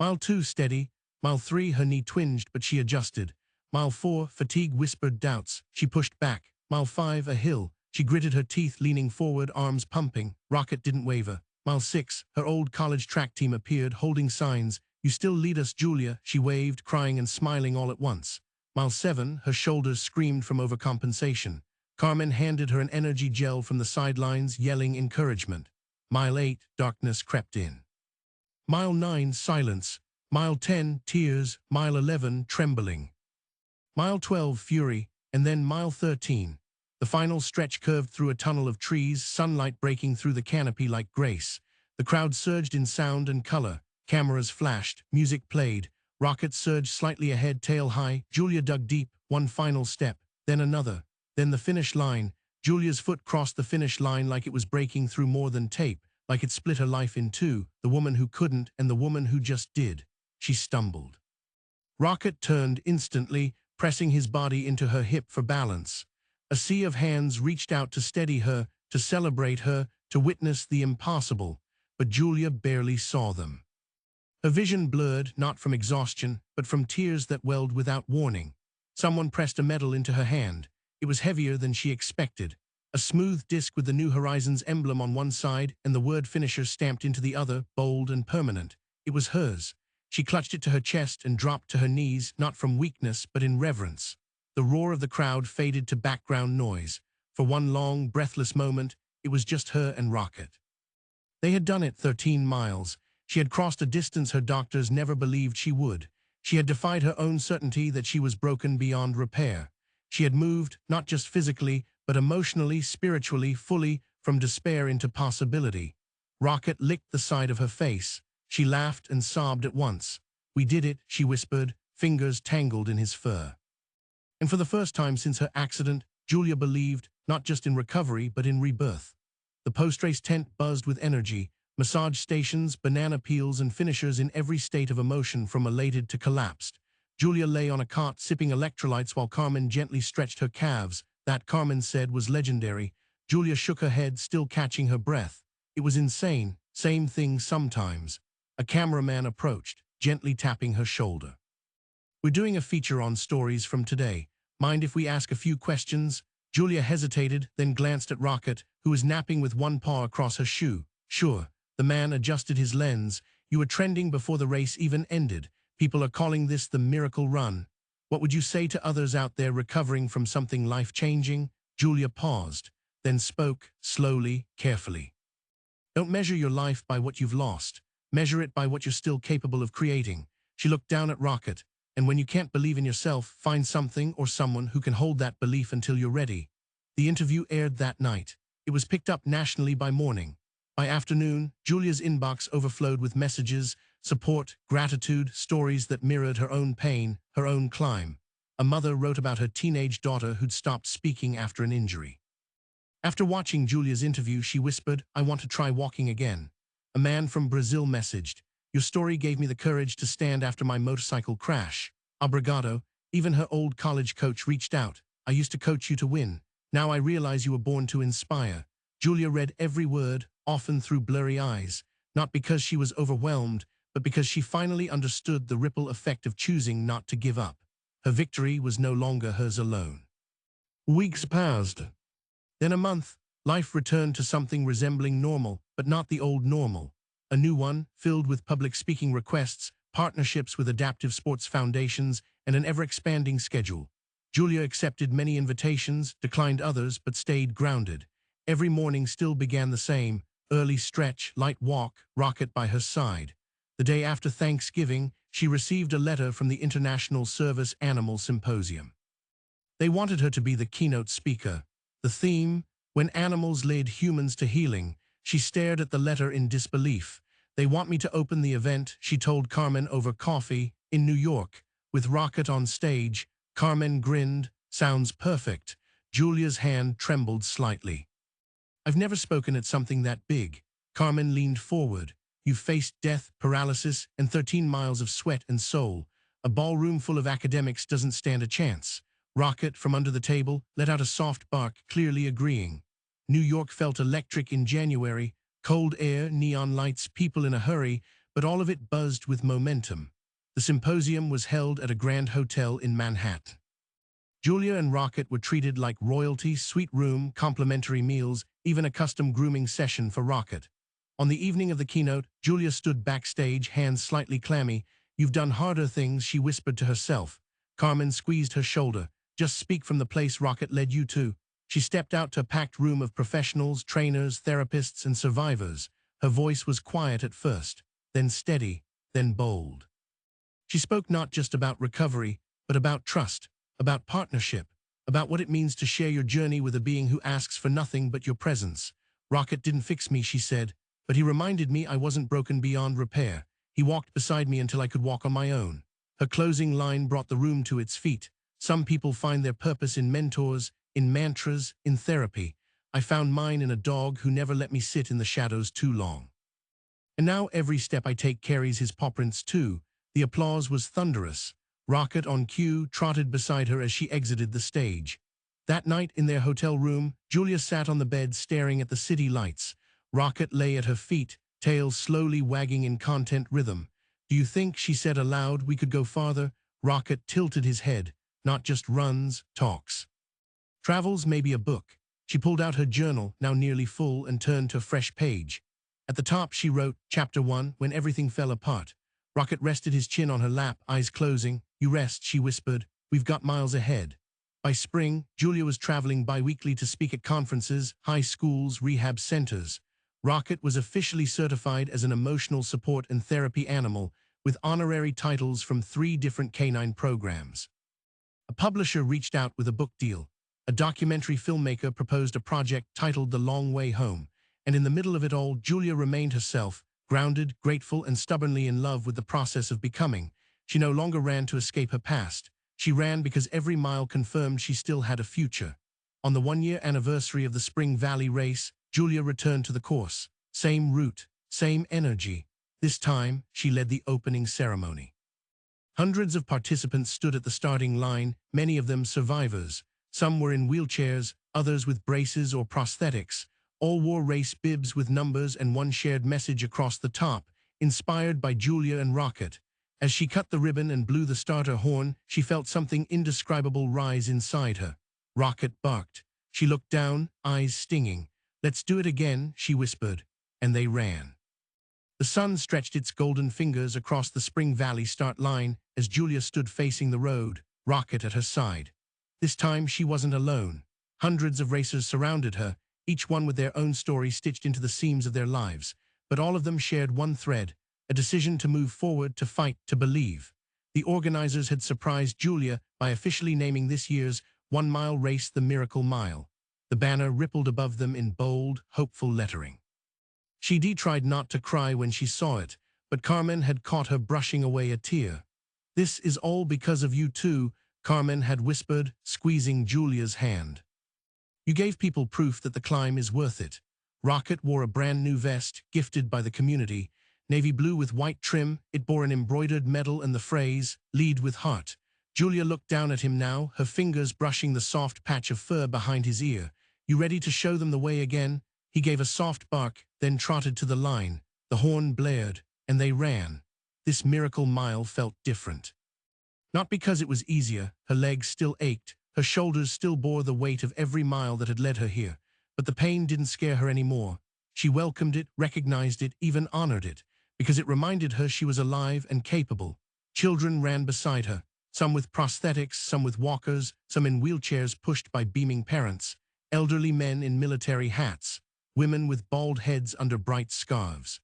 Mile 2, steady. Mile 3, her knee twinged, but she adjusted. Mile 4, fatigue whispered doubts. She pushed back. Mile 5, a hill. She gritted her teeth, leaning forward, arms pumping. Rocket didn't waver. Mile 6, her old college track team appeared, holding signs. "You still lead us, Julia," she waved, crying and smiling all at once. Mile 7, her shoulders screamed from overcompensation. Carmen handed her an energy gel from the sidelines, yelling encouragement. Mile 8, darkness crept in. Mile 9, silence. Mile 10, tears. Mile 11, trembling. Mile 12, fury. And then Mile 13. The final stretch curved through a tunnel of trees, sunlight breaking through the canopy like grace. The crowd surged in sound and color. Cameras flashed, music played. Rocket surged slightly ahead, tail high. Julia dug deep, one final step, then another. Then the finish line. Julia's foot crossed the finish line like it was breaking through more than tape, like it split her life in two, the woman who couldn't and the woman who just did. She stumbled. Rocket turned instantly, pressing his body into her hip for balance. A sea of hands reached out to steady her, to celebrate her, to witness the impossible, but Julia barely saw them. Her vision blurred, not from exhaustion, but from tears that welled without warning. Someone pressed a medal into her hand. It was heavier than she expected. A smooth disc with the New Horizons emblem on one side and the word finisher stamped into the other, bold and permanent. It was hers. She clutched it to her chest and dropped to her knees, not from weakness, but in reverence. The roar of the crowd faded to background noise. For one long, breathless moment, it was just her and Rocket. They had done it, 13 miles. She had crossed a distance her doctors never believed she would. She had defied her own certainty that she was broken beyond repair. She had moved, not just physically, but emotionally, spiritually, fully, from despair into possibility. Rocket licked the side of her face. She laughed and sobbed at once. "We did it," she whispered, fingers tangled in his fur. And for the first time since her accident, Julia believed, not just in recovery, but in rebirth. The post-race tent buzzed with energy, massage stations, banana peels, and finishers in every state of emotion from elated to collapsed. Julia lay on a cot, sipping electrolytes while Carmen gently stretched her calves. That, Carmen said, was legendary. Julia shook her head, still catching her breath. It was insane. Same thing sometimes. A cameraman approached, gently tapping her shoulder. "We're doing a feature on stories from today. Mind if we ask a few questions?" Julia hesitated, then glanced at Rocket, who was napping with one paw across her shoe. "Sure." The man adjusted his lens. "You were trending before the race even ended. People are calling this the miracle run. What would you say to others out there recovering from something life-changing?" Julia paused, then spoke, slowly, carefully. "Don't measure your life by what you've lost. Measure it by what you're still capable of creating." She looked down at Rocket. "And when you can't believe in yourself, find something or someone who can hold that belief until you're ready." The interview aired that night. It was picked up nationally by morning. By afternoon, Julia's inbox overflowed with messages, support, gratitude, stories that mirrored her own pain, her own climb. A mother wrote about her teenage daughter who'd stopped speaking after an injury. After watching Julia's interview, she whispered, "I want to try walking again." A man from Brazil messaged, Your story gave me the courage to stand after my motorcycle crash. Obrigado. Even her old college coach reached out. I used to coach you to win. Now I realize you were born to inspire. Julia read every word, often through blurry eyes, not because she was overwhelmed, but because she finally understood the ripple effect of choosing not to give up. Her victory was no longer hers alone. Weeks passed. Then a month. Life returned to something resembling normal, but not the old normal. A new one, filled with public speaking requests, partnerships with adaptive sports foundations, and an ever-expanding schedule. Julia accepted many invitations, declined others, but stayed grounded. Every morning still began the same: early stretch, light walk, Rocket by her side. The day after Thanksgiving, she received a letter from the International Service Animal Symposium. They wanted her to be the keynote speaker. The theme, when animals lead humans to healing. She stared at the letter in disbelief. They want me to open the event, she told Carmen over coffee, in New York. With Rocket on stage, Carmen grinned. Sounds perfect. Julia's hand trembled slightly. I've never spoken at something that big. Carmen leaned forward. You've faced death, paralysis, and 13 miles of sweat and soul. A ballroom full of academics doesn't stand a chance. Rocket, from under the table, let out a soft bark, clearly agreeing. New York felt electric in January. Cold air, neon lights, people in a hurry, but all of it buzzed with momentum. The symposium was held at a grand hotel in Manhattan. Julia and Rocket were treated like royalty: suite room, complimentary meals, even a custom grooming session for Rocket. On the evening of the keynote, Julia stood backstage, hands slightly clammy. You've done harder things, she whispered to herself. Carmen squeezed her shoulder. Just speak from the place Rocket led you to. She stepped out to a packed room of professionals, trainers, therapists, and survivors. Her voice was quiet at first, then steady, then bold. She spoke not just about recovery, but about trust, about partnership, about what it means to share your journey with a being who asks for nothing but your presence. Rocket didn't fix me, she said, but he reminded me I wasn't broken beyond repair. He walked beside me until I could walk on my own. Her closing line brought the room to its feet. Some people find their purpose in mentors, in mantras, in therapy. I found mine in a dog who never let me sit in the shadows too long. And now every step I take carries his paw prints too. The applause was thunderous. Rocket, on cue, trotted beside her as she exited the stage. That night in their hotel room, Julia sat on the bed staring at the city lights. Rocket lay at her feet, tail slowly wagging in content rhythm. Do you think, she said aloud, we could go farther? Rocket tilted his head. Not just runs, talks. Travels, maybe a book. She pulled out her journal, now nearly full, and turned to a fresh page. At the top she wrote, Chapter 1, When Everything Fell Apart. Rocket rested his chin on her lap, eyes closing. You rest, she whispered. We've got miles ahead. By spring, Julia was traveling bi-weekly to speak at conferences, high schools, rehab centers. Rocket was officially certified as an emotional support and therapy animal, with honorary titles from 3 different canine programs. A publisher reached out with a book deal. A documentary filmmaker proposed a project titled The Long Way Home. And in the middle of it all, Julia remained herself, grounded, grateful, and stubbornly in love with the process of becoming. She no longer ran to escape her past. She ran because every mile confirmed she still had a future. On the 1-year anniversary of the Spring Valley race, Julia returned to the course. Same route, same energy. This time, she led the opening ceremony. Hundreds of participants stood at the starting line, many of them survivors. Some were in wheelchairs, others with braces or prosthetics. All wore race bibs with numbers and one shared message across the top, inspired by Julia and Rocket. As she cut the ribbon and blew the starter horn, she felt something indescribable rise inside her. Rocket barked. She looked down, eyes stinging. Let's do it again, she whispered, and they ran. The sun stretched its golden fingers across the Spring Valley start line as Julia stood facing the road, Rocket at her side. This time she wasn't alone. Hundreds of racers surrounded her, each one with their own story stitched into the seams of their lives, but all of them shared one thread: a decision to move forward, to fight, to believe. The organizers had surprised Julia by officially naming this year's 1-mile race the Miracle Mile. The banner rippled above them in bold, hopeful lettering. She tried not to cry when she saw it, but Carmen had caught her brushing away a tear. This is all because of you too, Carmen had whispered, squeezing Julia's hand. You gave people proof that the climb is worth it. Rocket wore a brand new vest, gifted by the community. navy blue with white trim. It bore an embroidered medal and the phrase, "Lead with heart." Julia looked down at him now, her fingers brushing the soft patch of fur behind his ear. "You ready to show them the way again?" He gave a soft bark, then trotted to the line. The horn blared, and they ran. This miracle mile felt different. Not because it was easier, her legs still ached, her shoulders still bore the weight of every mile that had led her here, but the pain didn't scare her anymore. She welcomed it, recognized it, even honored it, because it reminded her she was alive and capable. Children ran beside her, some with prosthetics, some with walkers, some in wheelchairs pushed by beaming parents, elderly men in military hats, women with bald heads under bright scarves.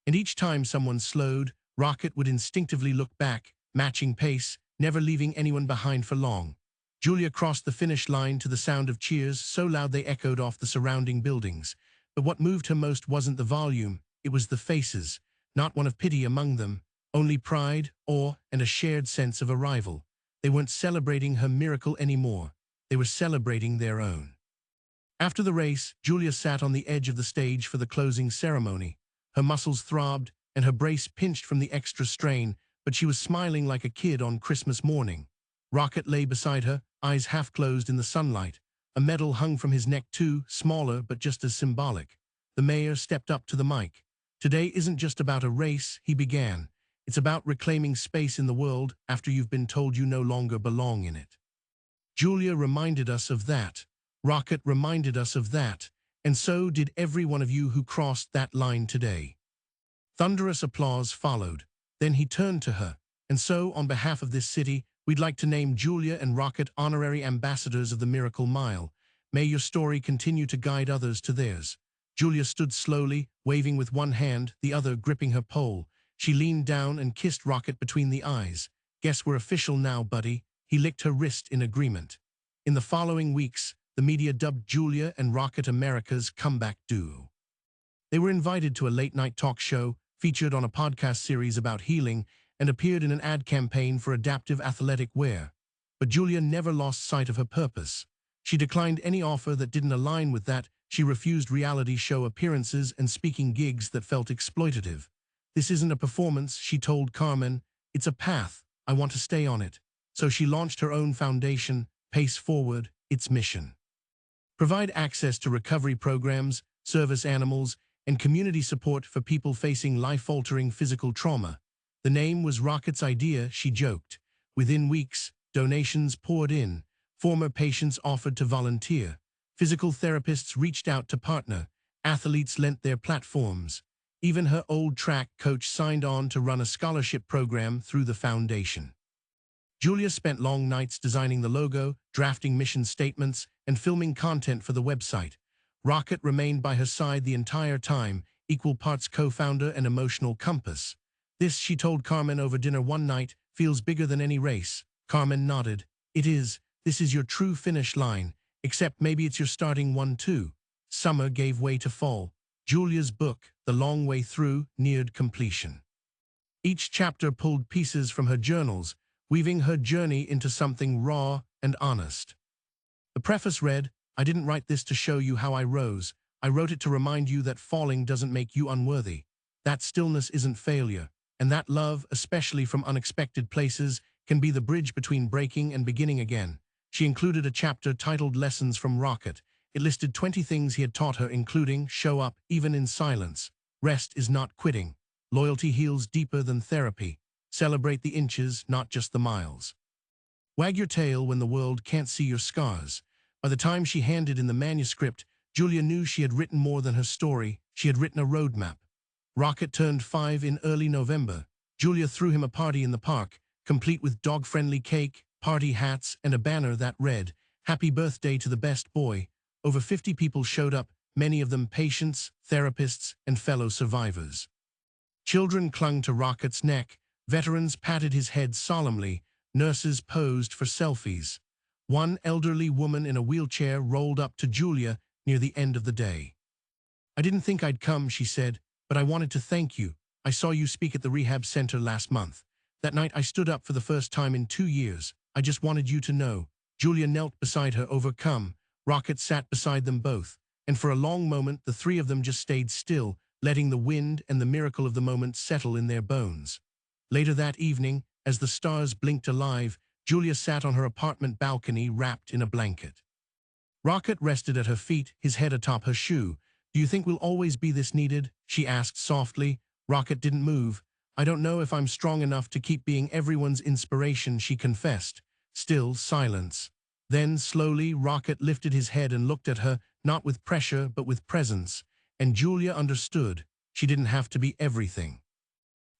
And each time someone slowed, Rocket would instinctively look back, matching pace, never leaving anyone behind for long. Julia crossed the finish line to the sound of cheers so loud they echoed off the surrounding buildings. But what moved her most wasn't the volume, it was the faces, not one of pity among them, only pride, awe, and a shared sense of arrival. They weren't celebrating her miracle anymore, they were celebrating their own. After the race, Julia sat on the edge of the stage for the closing ceremony. Her muscles throbbed, and her brace pinched from the extra strain, but she was smiling like a kid on Christmas morning. Rocket lay beside her, eyes half closed in the sunlight. A medal hung from his neck too, smaller but just as symbolic. The mayor stepped up to the mic. "Today isn't just about a race," he began. "It's about reclaiming space in the world after you've been told you no longer belong in it." Julia reminded us of that. Rocket reminded us of that. And so did every one of you who crossed that line today. Thunderous applause followed. Then he turned to her. "And so, on behalf of this city, we'd like to name Julia and Rocket honorary ambassadors of the Miracle Mile. May your story continue to guide others to theirs." Julia stood slowly, waving with one hand, the other gripping her pole. She leaned down and kissed Rocket between the eyes. "Guess we're official now, buddy." He licked her wrist in agreement. In the following weeks, the media dubbed Julia and Rocket America's comeback duo. They were invited to a late-night talk show, featured on a podcast series about healing, and appeared in an ad campaign for adaptive athletic wear. But Julia never lost sight of her purpose. She declined any offer that didn't align with that. She refused reality show appearances and speaking gigs that felt exploitative. "This isn't a performance," she told Carmen. "It's a path. I want to stay on it." So she launched her own foundation, Pace Forward, its mission. Provide access to recovery programs, service animals, and community support for people facing life-altering physical trauma. The name was Rocket's idea, she joked. Within weeks, donations poured in. Former patients offered to volunteer. Physical therapists reached out to partner. Athletes lent their platforms. Even her old track coach signed on to run a scholarship program through the foundation. Julia spent long nights designing the logo, drafting mission statements, and filming content for the website. Rocket remained by her side the entire time, equal parts co-founder and emotional compass. "This," she told Carmen over dinner one night, "feels bigger than any race." Carmen nodded. "It is. This is your true finish line, except maybe it's your starting one too." Summer gave way to fall. Julia's book, The Long Way Through, neared completion. Each chapter pulled pieces from her journals, weaving her journey into something raw and honest. The preface read, "I didn't write this to show you how I rose. I wrote it to remind you that falling doesn't make you unworthy. That stillness isn't failure. And that love, especially from unexpected places, can be the bridge between breaking and beginning again." She included a chapter titled Lessons from Rocket. It listed 20 things he had taught her, including show up, even in silence. Rest is not quitting. Loyalty heals deeper than therapy. Celebrate the inches, not just the miles. Wag your tail when the world can't see your scars. By the time she handed in the manuscript, Julia knew she had written more than her story. She had written a roadmap. Rocket turned 5 in early November. Julia threw him a party in the park, complete with dog-friendly cake, party hats, and a banner that read, "Happy birthday to the best boy." Over 50 people showed up, many of them patients, therapists, and fellow survivors. Children clung to Rocket's neck, veterans patted his head solemnly, nurses posed for selfies. One elderly woman in a wheelchair rolled up to Julia near the end of the day. "I didn't think I'd come," she said, "but I wanted to thank you. I saw you speak at the rehab center last month. That night I stood up for the first time in 2 years. I just wanted you to know." Julia knelt beside her, overcome. Rocket sat beside them both, and for a long moment the three of them just stayed still, letting the wind and the miracle of the moment settle in their bones. Later that evening, as the stars blinked alive, Julia sat on her apartment balcony wrapped in a blanket. Rocket rested at her feet, his head atop her shoe. "Do you think we'll always be this needed?" she asked softly. Rocket didn't move. "I don't know if I'm strong enough to keep being everyone's inspiration," she confessed. Still silence. Then, slowly, Rocket lifted his head and looked at her, not with pressure, but with presence. And Julia understood. She didn't have to be everything.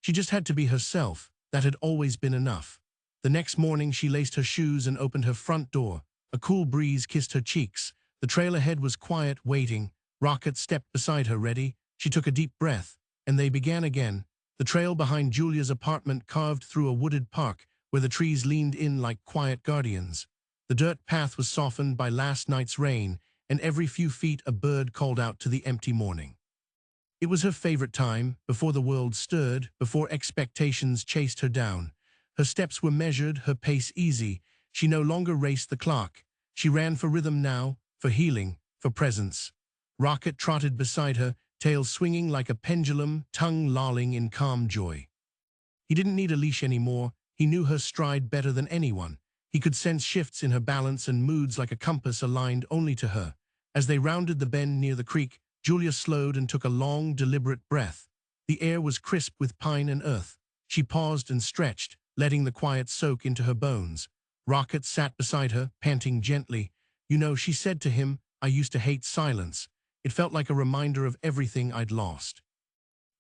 She just had to be herself. That had always been enough. The next morning, she laced her shoes and opened her front door. A cool breeze kissed her cheeks. The trail ahead was quiet, waiting. Rocket stepped beside her, ready. She took a deep breath, and they began again. The trail behind Julia's apartment carved through a wooded park, where the trees leaned in like quiet guardians. The dirt path was softened by last night's rain, and every few feet a bird called out to the empty morning. It was her favorite time, before the world stirred, before expectations chased her down. Her steps were measured, her pace easy. She no longer raced the clock. She ran for rhythm now, for healing, for presence. Rocket trotted beside her, tail swinging like a pendulum, tongue lolling in calm joy. He didn't need a leash anymore. He knew her stride better than anyone. He could sense shifts in her balance and moods like a compass aligned only to her. As they rounded the bend near the creek, Julia slowed and took a long, deliberate breath. The air was crisp with pine and earth. She paused and stretched, letting the quiet soak into her bones. Rocket sat beside her, panting gently. "You know," she said to him, "I used to hate silence. It felt like a reminder of everything I'd lost."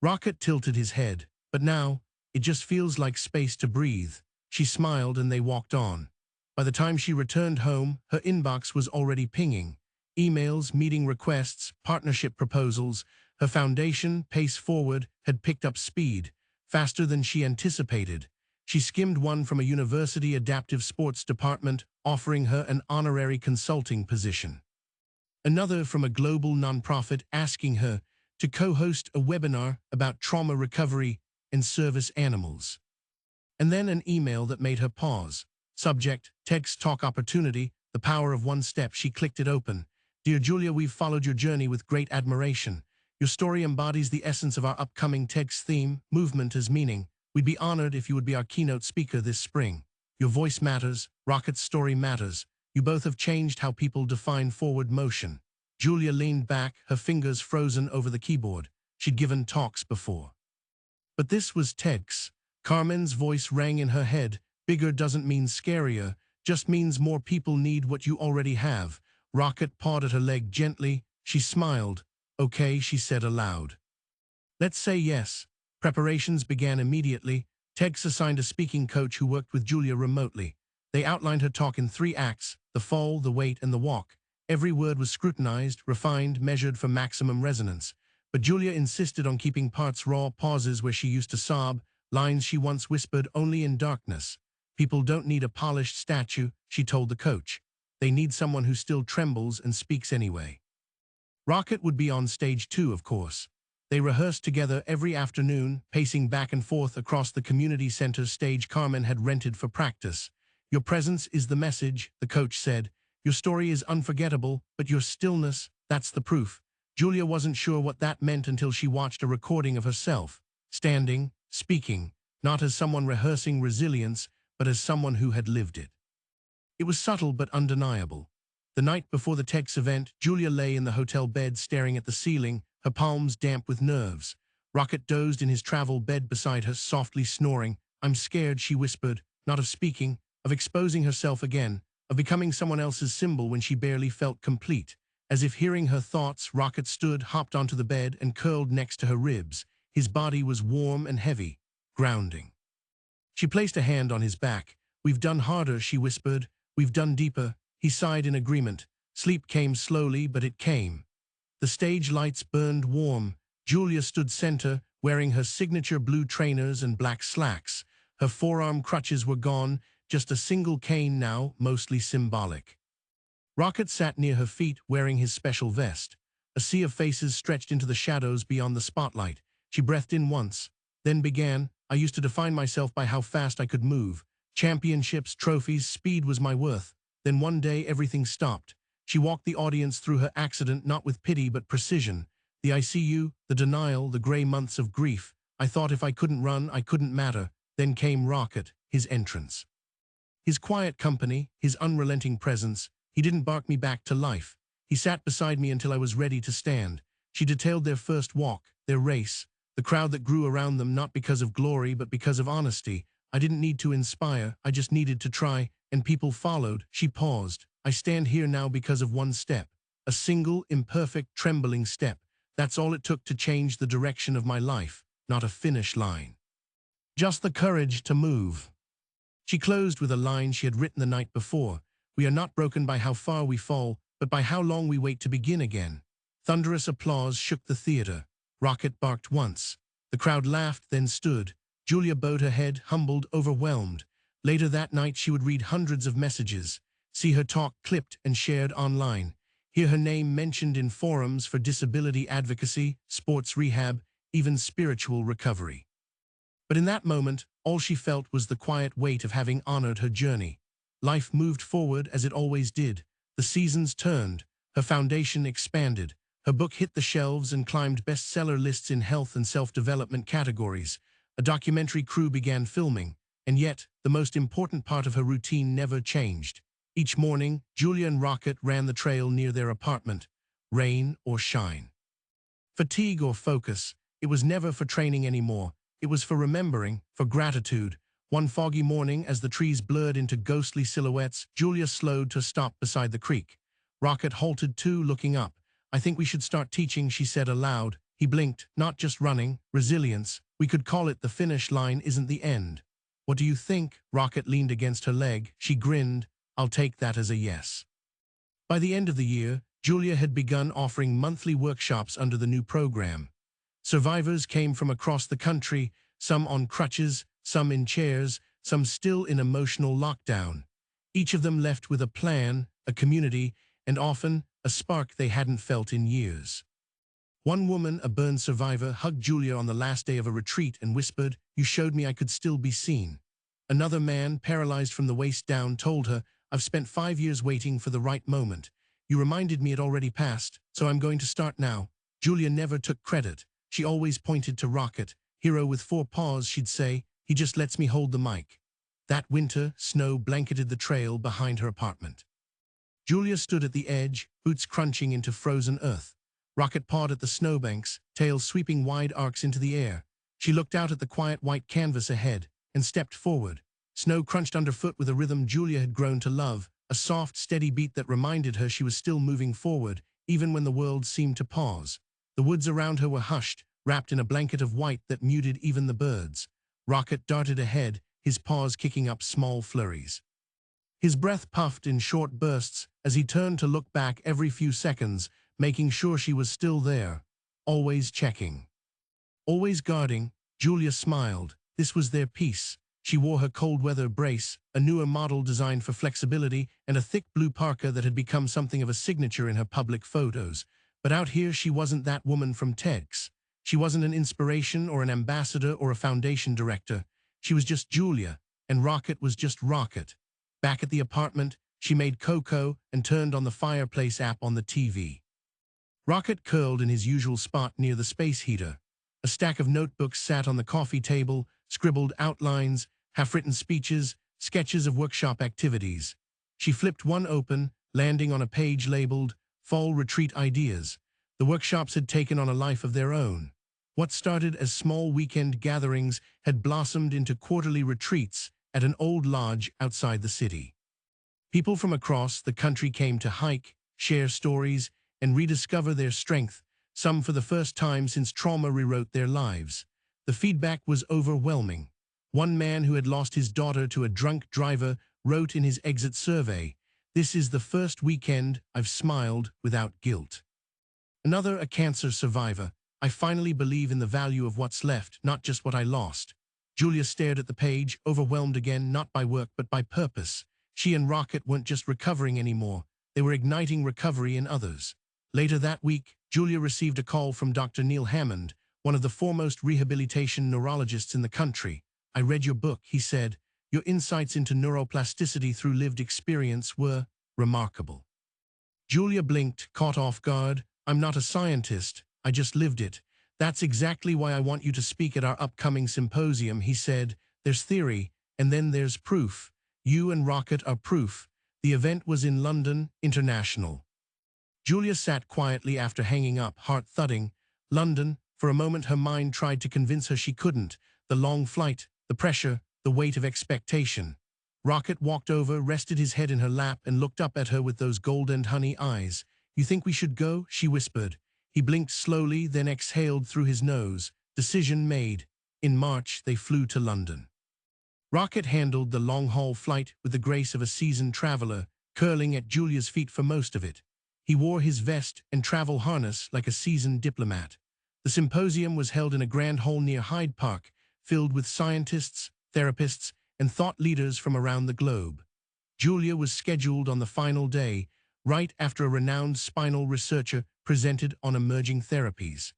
Rocket tilted his head. "But now, it just feels like space to breathe." She smiled and they walked on. By the time she returned home, her inbox was already pinging. Emails, meeting requests, partnership proposals. Her foundation, Pace Forward, had picked up speed, faster than she anticipated. She skimmed one from a university adaptive sports department, offering her an honorary consulting position. Another from a global nonprofit asking her to co-host a webinar about trauma recovery and service animals. And then an email that made her pause. Subject, TEDx Talk Opportunity, the power of one step. She clicked it open. "Dear Julia, we've followed your journey with great admiration. Your story embodies the essence of our upcoming TEDx theme, movement as meaning. We'd be honored if you would be our keynote speaker this spring. Your voice matters, Rocket's story matters. You both have changed how people define forward motion." Julia leaned back, her fingers frozen over the keyboard. She'd given talks before. But this was TEDx. Carmen's voice rang in her head. "Bigger doesn't mean scarier, just means more people need what you already have." Rocket pawed at her leg gently. She smiled. "Okay," she said aloud. "Let's say yes." Preparations began immediately. TEDx assigned a speaking coach who worked with Julia remotely. They outlined her talk in 3 acts: the fall, the wait, and the walk. Every word was scrutinized, refined, measured for maximum resonance. But Julia insisted on keeping parts raw, pauses where she used to sob, lines she once whispered only in darkness. "People don't need a polished statue," she told the coach. "They need someone who still trembles and speaks anyway." Rocket would be on stage too, of course. They rehearsed together every afternoon, pacing back and forth across the community center stage Carmen had rented for practice. "Your presence is the message," the coach said. "Your story is unforgettable, but your stillness, that's the proof." Julia wasn't sure what that meant until she watched a recording of herself, standing, speaking, not as someone rehearsing resilience, but as someone who had lived it. It was subtle but undeniable. The night before the TEDx event, Julia lay in the hotel bed staring at the ceiling, her palms damp with nerves. Rocket dozed in his travel bed beside her, softly snoring. "I'm scared," she whispered, not of speaking, of exposing herself again, of becoming someone else's symbol when she barely felt complete. As if hearing her thoughts, Rocket stood, hopped onto the bed, and curled next to her ribs. His body was warm and heavy, grounding. She placed a hand on his back. "We've done harder," she whispered. "We've done deeper." He sighed in agreement. Sleep came slowly, but it came. The stage lights burned warm. Julia stood center, wearing her signature blue trainers and black slacks. Her forearm crutches were gone, just a single cane now, mostly symbolic. Rocket sat near her feet, wearing his special vest. A sea of faces stretched into the shadows beyond the spotlight. She breathed in once, then began. "I used to define myself by how fast I could move. Championships, trophies, speed was my worth. Then one day everything stopped." She walked the audience through her accident, not with pity but precision. The ICU, the denial, the gray months of grief. I thought if I couldn't run, I couldn't matter. Then came Rocket, his entrance. His quiet company, his unrelenting presence. He didn't bark me back to life. He sat beside me until I was ready to stand. She detailed their first walk, their race, the crowd that grew around them not because of glory but because of honesty. I didn't need to inspire, I just needed to try, and people followed. She paused. I stand here now because of one step. A single, imperfect, trembling step. That's all it took to change the direction of my life, not a finish line. Just the courage to move. She closed with a line she had written the night before. We are not broken by how far we fall, but by how long we wait to begin again. Thunderous applause shook the theater. Rocket barked once. The crowd laughed, then stood. Julia bowed her head, humbled, overwhelmed. Later that night she would read hundreds of messages, see her talk clipped and shared online, hear her name mentioned in forums for disability advocacy, sports rehab, even spiritual recovery. But in that moment, all she felt was the quiet weight of having honored her journey. Life moved forward as it always did. The seasons turned, her foundation expanded, her book hit the shelves and climbed bestseller lists in health and self-development categories. A documentary crew began filming, and yet, the most important part of her routine never changed. Each morning, Julia and Rocket ran the trail near their apartment, rain or shine. Fatigue or focus, it was never for training anymore. It was for remembering, for gratitude. One foggy morning, as the trees blurred into ghostly silhouettes, Julia slowed to a stop beside the creek. Rocket halted too, looking up. I think we should start teaching, she said aloud. He blinked. Not just running, resilience. We could call it the finish line isn't the end. What do you think? Rocket leaned against her leg. She grinned. I'll take that as a yes. By the end of the year, Julia had begun offering monthly workshops under the new program. Survivors came from across the country, some on crutches, some in chairs, some still in emotional lockdown. Each of them left with a plan, a community, and often a spark they hadn't felt in years. One woman, a burn survivor, hugged Julia on the last day of a retreat and whispered, "You showed me I could still be seen." Another man, paralyzed from the waist down, told her, "I've spent 5 years waiting for the right moment. You reminded me it already passed, so I'm going to start now." Julia never took credit. She always pointed to Rocket. "Hero with 4 paws," she'd say. "He just lets me hold the mic." That winter, snow blanketed the trail behind her apartment. Julia stood at the edge, boots crunching into frozen earth. Rocket pawed at the snowbanks, tail sweeping wide arcs into the air. She looked out at the quiet white canvas ahead and stepped forward. Snow crunched underfoot with a rhythm Julia had grown to love, a soft, steady beat that reminded her she was still moving forward, even when the world seemed to pause. The woods around her were hushed, wrapped in a blanket of white that muted even the birds. Rocket darted ahead, his paws kicking up small flurries. His breath puffed in short bursts as he turned to look back every few seconds, making sure she was still there, always checking. Always guarding. Julia smiled. This was their piece. She wore her cold-weather brace, a newer model designed for flexibility, and a thick blue parka that had become something of a signature in her public photos. But out here she wasn't that woman from TEDx. She wasn't an inspiration or an ambassador or a foundation director. She was just Julia, and Rocket was just Rocket. Back at the apartment, she made cocoa and turned on the fireplace app on the TV. Rocket curled in his usual spot near the space heater. A stack of notebooks sat on the coffee table, scribbled outlines, half-written speeches, sketches of workshop activities. She flipped one open, landing on a page labeled Fall Retreat Ideas. The workshops had taken on a life of their own. What started as small weekend gatherings had blossomed into quarterly retreats at an old lodge outside the city. People from across the country came to hike, share stories, and rediscover their strength, some for the first time since trauma rewrote their lives. The feedback was overwhelming. One man who had lost his daughter to a drunk driver wrote in his exit survey, "This is the first weekend I've smiled without guilt." Another, a cancer survivor, "I finally believe in the value of what's left, not just what I lost." Julia stared at the page, overwhelmed again, not by work but by purpose. She and Rocket weren't just recovering anymore, they were igniting recovery in others. Later that week, Julia received a call from Dr. Neil Hammond, one of the foremost rehabilitation neurologists in the country. "I read your book," he said. "Your insights into neuroplasticity through lived experience were remarkable." Julia blinked, caught off guard. "I'm not a scientist," I just lived it. That's exactly why I want you to speak at our upcoming symposium, he said. There's theory, and then there's proof. You and Rocket are proof. The event was in London, International. Julia sat quietly after hanging up, heart thudding. London. For a moment her mind tried to convince her she couldn't. The long flight, the pressure, the weight of expectation. Rocket walked over, rested his head in her lap, and looked up at her with those golden honey eyes. You think we should go? She whispered. He blinked slowly, then exhaled through his nose. Decision made. In March, they flew to London. Rocket handled the long-haul flight with the grace of a seasoned traveler, curling at Julia's feet for most of it. He wore his vest and travel harness like a seasoned diplomat. The symposium was held in a grand hall near Hyde Park, filled with scientists, therapists, and thought leaders from around the globe. Julia was scheduled on the final day, right after a renowned spinal researcher presented on emerging therapies.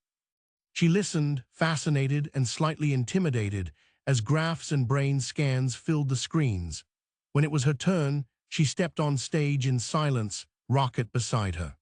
She listened, fascinated and slightly intimidated, as graphs and brain scans filled the screens. When it was her turn, she stepped on stage in silence, Rocket beside her.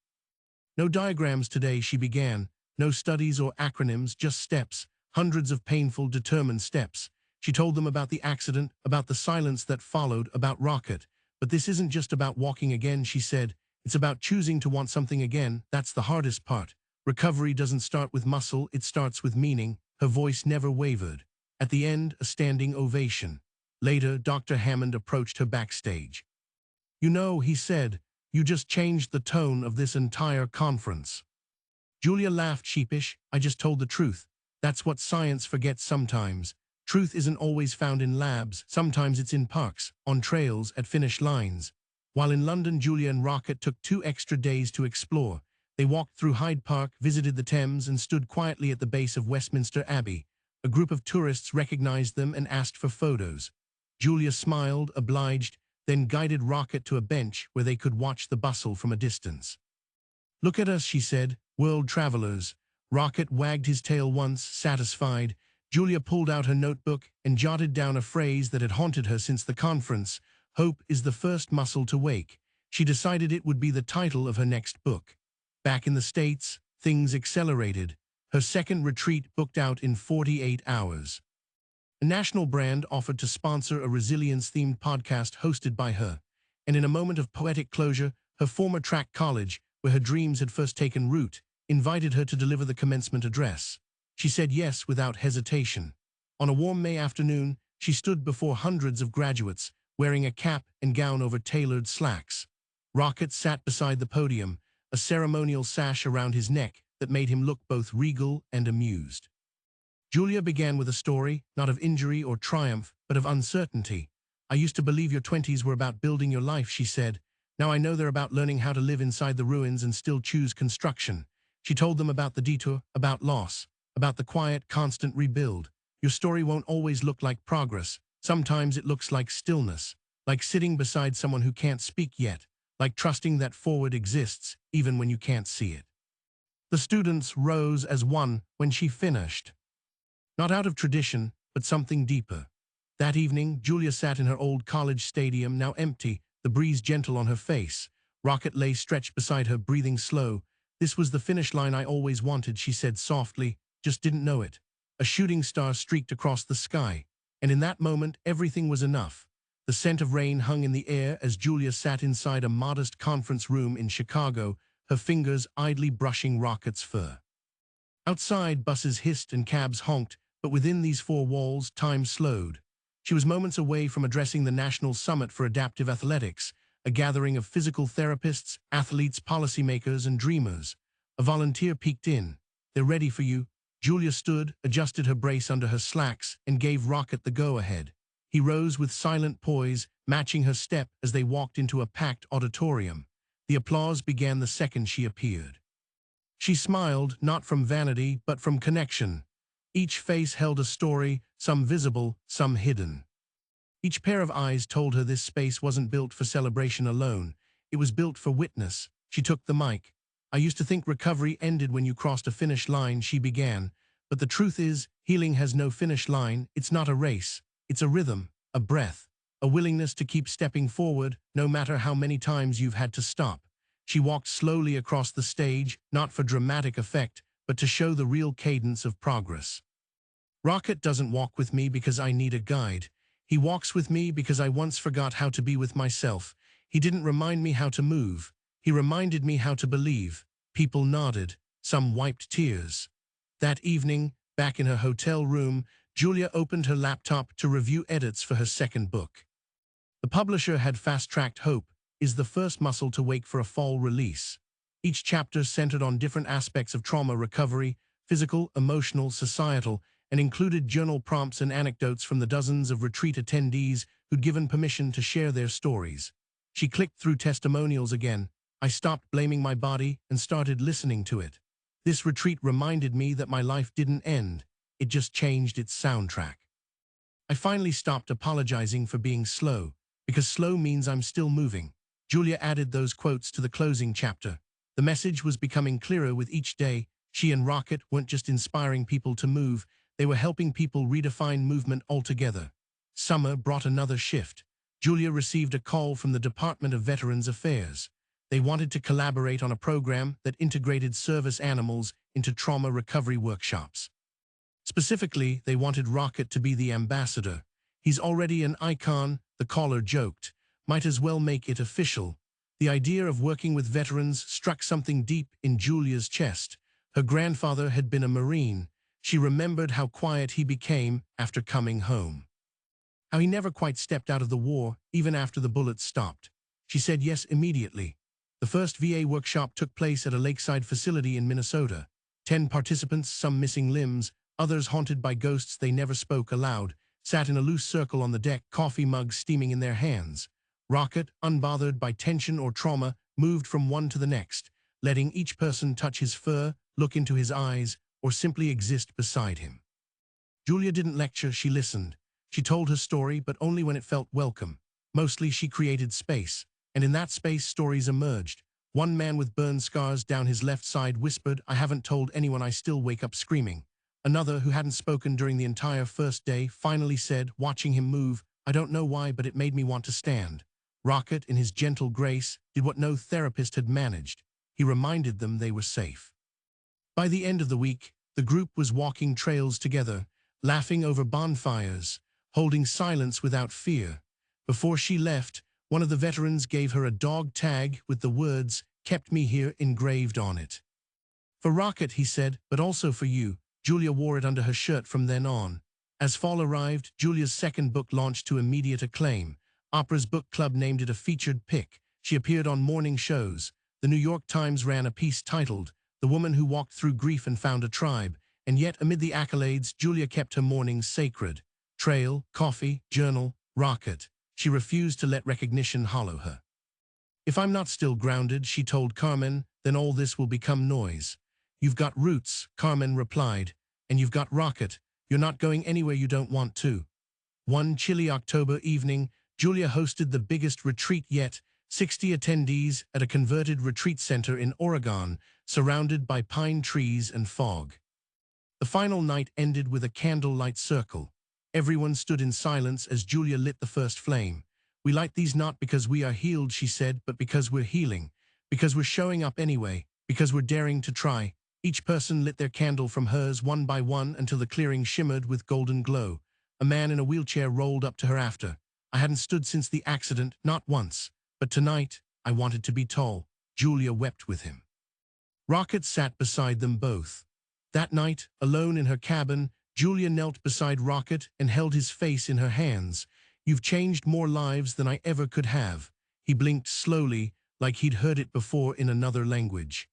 No diagrams today, she began. No studies or acronyms, just steps, hundreds of painful, determined steps. She told them about the accident, about the silence that followed, about Rocket. But this isn't just about walking again, she said. It's about choosing to want something again. That's the hardest part. Recovery doesn't start with muscle, it starts with meaning. Her voice never wavered. At the end, a standing ovation. Later, Dr. Hammond approached her backstage. You know, he said, you just changed the tone of this entire conference. Julia laughed sheepish. I just told the truth. That's what science forgets sometimes. Truth isn't always found in labs. Sometimes it's in parks, on trails, at finish lines. While in London, Julia and Rocket took 2 extra days to explore. They walked through Hyde Park, visited the Thames, and stood quietly at the base of Westminster Abbey. A group of tourists recognized them and asked for photos. Julia smiled, obliged, then guided Rocket to a bench where they could watch the bustle from a distance. Look at us, she said, world travelers. Rocket wagged his tail once, satisfied. Julia pulled out her notebook and jotted down a phrase that had haunted her since the conference. Hope is the first muscle to wake. She decided it would be the title of her next book. Back in the States, things accelerated. Her second retreat booked out in 48 hours. A national brand offered to sponsor a resilience-themed podcast hosted by her. And in a moment of poetic closure, her former track college, where her dreams had first taken root, invited her to deliver the commencement address. She said yes without hesitation. On a warm May afternoon, she stood before hundreds of graduates, wearing a cap and gown over tailored slacks. Rocket sat beside the podium, a ceremonial sash around his neck that made him look both regal and amused. Julia began with a story, not of injury or triumph, but of uncertainty. I used to believe your 20s were about building your life, she said. Now I know they're about learning how to live inside the ruins and still choose construction. She told them about the detour, about loss, about the quiet, constant rebuild. Your story won't always look like progress. Sometimes it looks like stillness, like sitting beside someone who can't speak yet, like trusting that forward exists even when you can't see it. The students rose as one when she finished. Not out of tradition, but something deeper. That evening, Julia sat in her old college stadium, now empty, the breeze gentle on her face. Rocket lay stretched beside her, breathing slow. This was the finish line I always wanted, she said softly, just didn't know it. A shooting star streaked across the sky, and in that moment, everything was enough. The scent of rain hung in the air as Julia sat inside a modest conference room in Chicago, her fingers idly brushing Rocket's fur. Outside, buses hissed and cabs honked, but within these 4 walls, time slowed. She was moments away from addressing the National Summit for Adaptive Athletics, a gathering of physical therapists, athletes, policymakers, and dreamers. A volunteer peeked in. They're ready for you. Julia stood, adjusted her brace under her slacks, and gave Rocket the go-ahead. He rose with silent poise, matching her step as they walked into a packed auditorium. The applause began the second she appeared. She smiled, not from vanity, but from connection. Each face held a story, some visible, some hidden. Each pair of eyes told her this space wasn't built for celebration alone. It was built for witness. She took the mic. I used to think recovery ended when you crossed a finish line, she began. But the truth is, healing has no finish line. It's not a race. It's a rhythm, a breath, a willingness to keep stepping forward, no matter how many times you've had to stop. She walked slowly across the stage, not for dramatic effect, but to show the real cadence of progress. Rocket doesn't walk with me because I need a guide. He walks with me because I once forgot how to be with myself. He didn't remind me how to move. He reminded me how to believe. People nodded. Some wiped tears. That evening, back in her hotel room, Julia opened her laptop to review edits for her second book. The publisher had fast-tracked Hope is the first muscle to wake for a fall release. Each chapter centered on different aspects of trauma recovery, physical, emotional, societal, and included journal prompts and anecdotes from the dozens of retreat attendees who'd given permission to share their stories. She clicked through testimonials again. I stopped blaming my body and started listening to it. This retreat reminded me that my life didn't end. It just changed its soundtrack. I finally stopped apologizing for being slow, because slow means I'm still moving. Julia added those quotes to the closing chapter. The message was becoming clearer with each day. She and Rocket weren't just inspiring people to move, they were helping people redefine movement altogether. Summer brought another shift. Julia received a call from the Department of Veterans Affairs. They wanted to collaborate on a program that integrated service animals into trauma recovery workshops. Specifically, they wanted Rocket to be the ambassador. He's already an icon, the caller joked. Might as well make it official. The idea of working with veterans struck something deep in Julia's chest. Her grandfather had been a Marine. She remembered how quiet he became after coming home. How he never quite stepped out of the war, even after the bullets stopped. She said yes immediately. The first VA workshop took place at a lakeside facility in Minnesota. 10 participants, some missing limbs, others haunted by ghosts they never spoke aloud, sat in a loose circle on the deck, coffee mugs steaming in their hands. Rocket, unbothered by tension or trauma, moved from one to the next, letting each person touch his fur, look into his eyes, or simply exist beside him. Julia didn't lecture, she listened. She told her story, but only when it felt welcome. Mostly she created space, and in that space stories emerged. One man with burn scars down his left side whispered, "I haven't told anyone, I still wake up screaming." Another, who hadn't spoken during the entire first day, finally said, watching him move, "I don't know why, but it made me want to stand." Rocket, in his gentle grace, did what no therapist had managed. He reminded them they were safe. By the end of the week, the group was walking trails together, laughing over bonfires, holding silence without fear. Before she left, one of the veterans gave her a dog tag with the words, "Kept me here," engraved on it. "For Rocket," he said, "but also for you." Julia wore it under her shirt from then on. As fall arrived, Julia's second book launched to immediate acclaim. Oprah's book club named it a featured pick. She appeared on morning shows. The New York Times ran a piece titled, "The Woman Who Walked Through Grief and Found a Tribe," and yet amid the accolades, Julia kept her mornings sacred. Trail, coffee, journal, Rocket. She refused to let recognition hollow her. "If I'm not still grounded," she told Carmen, "then all this will become noise." "You've got roots," Carmen replied, "and you've got Rocket. You're not going anywhere you don't want to." One chilly October evening, Julia hosted the biggest retreat yet, 60 attendees at a converted retreat center in Oregon, surrounded by pine trees and fog. The final night ended with a candlelight circle. Everyone stood in silence as Julia lit the first flame. "We light these not because we are healed," she said, "but because we're healing. Because we're showing up anyway. Because we're daring to try." Each person lit their candle from hers one by one until the clearing shimmered with golden glow. A man in a wheelchair rolled up to her after. "I hadn't stood since the accident, not once. But tonight, I wanted to be tall." Julia wept with him. Rocket sat beside them both. That night, alone in her cabin, Julia knelt beside Rocket and held his face in her hands. "You've changed more lives than I ever could have." He blinked slowly, like he'd heard it before in another language.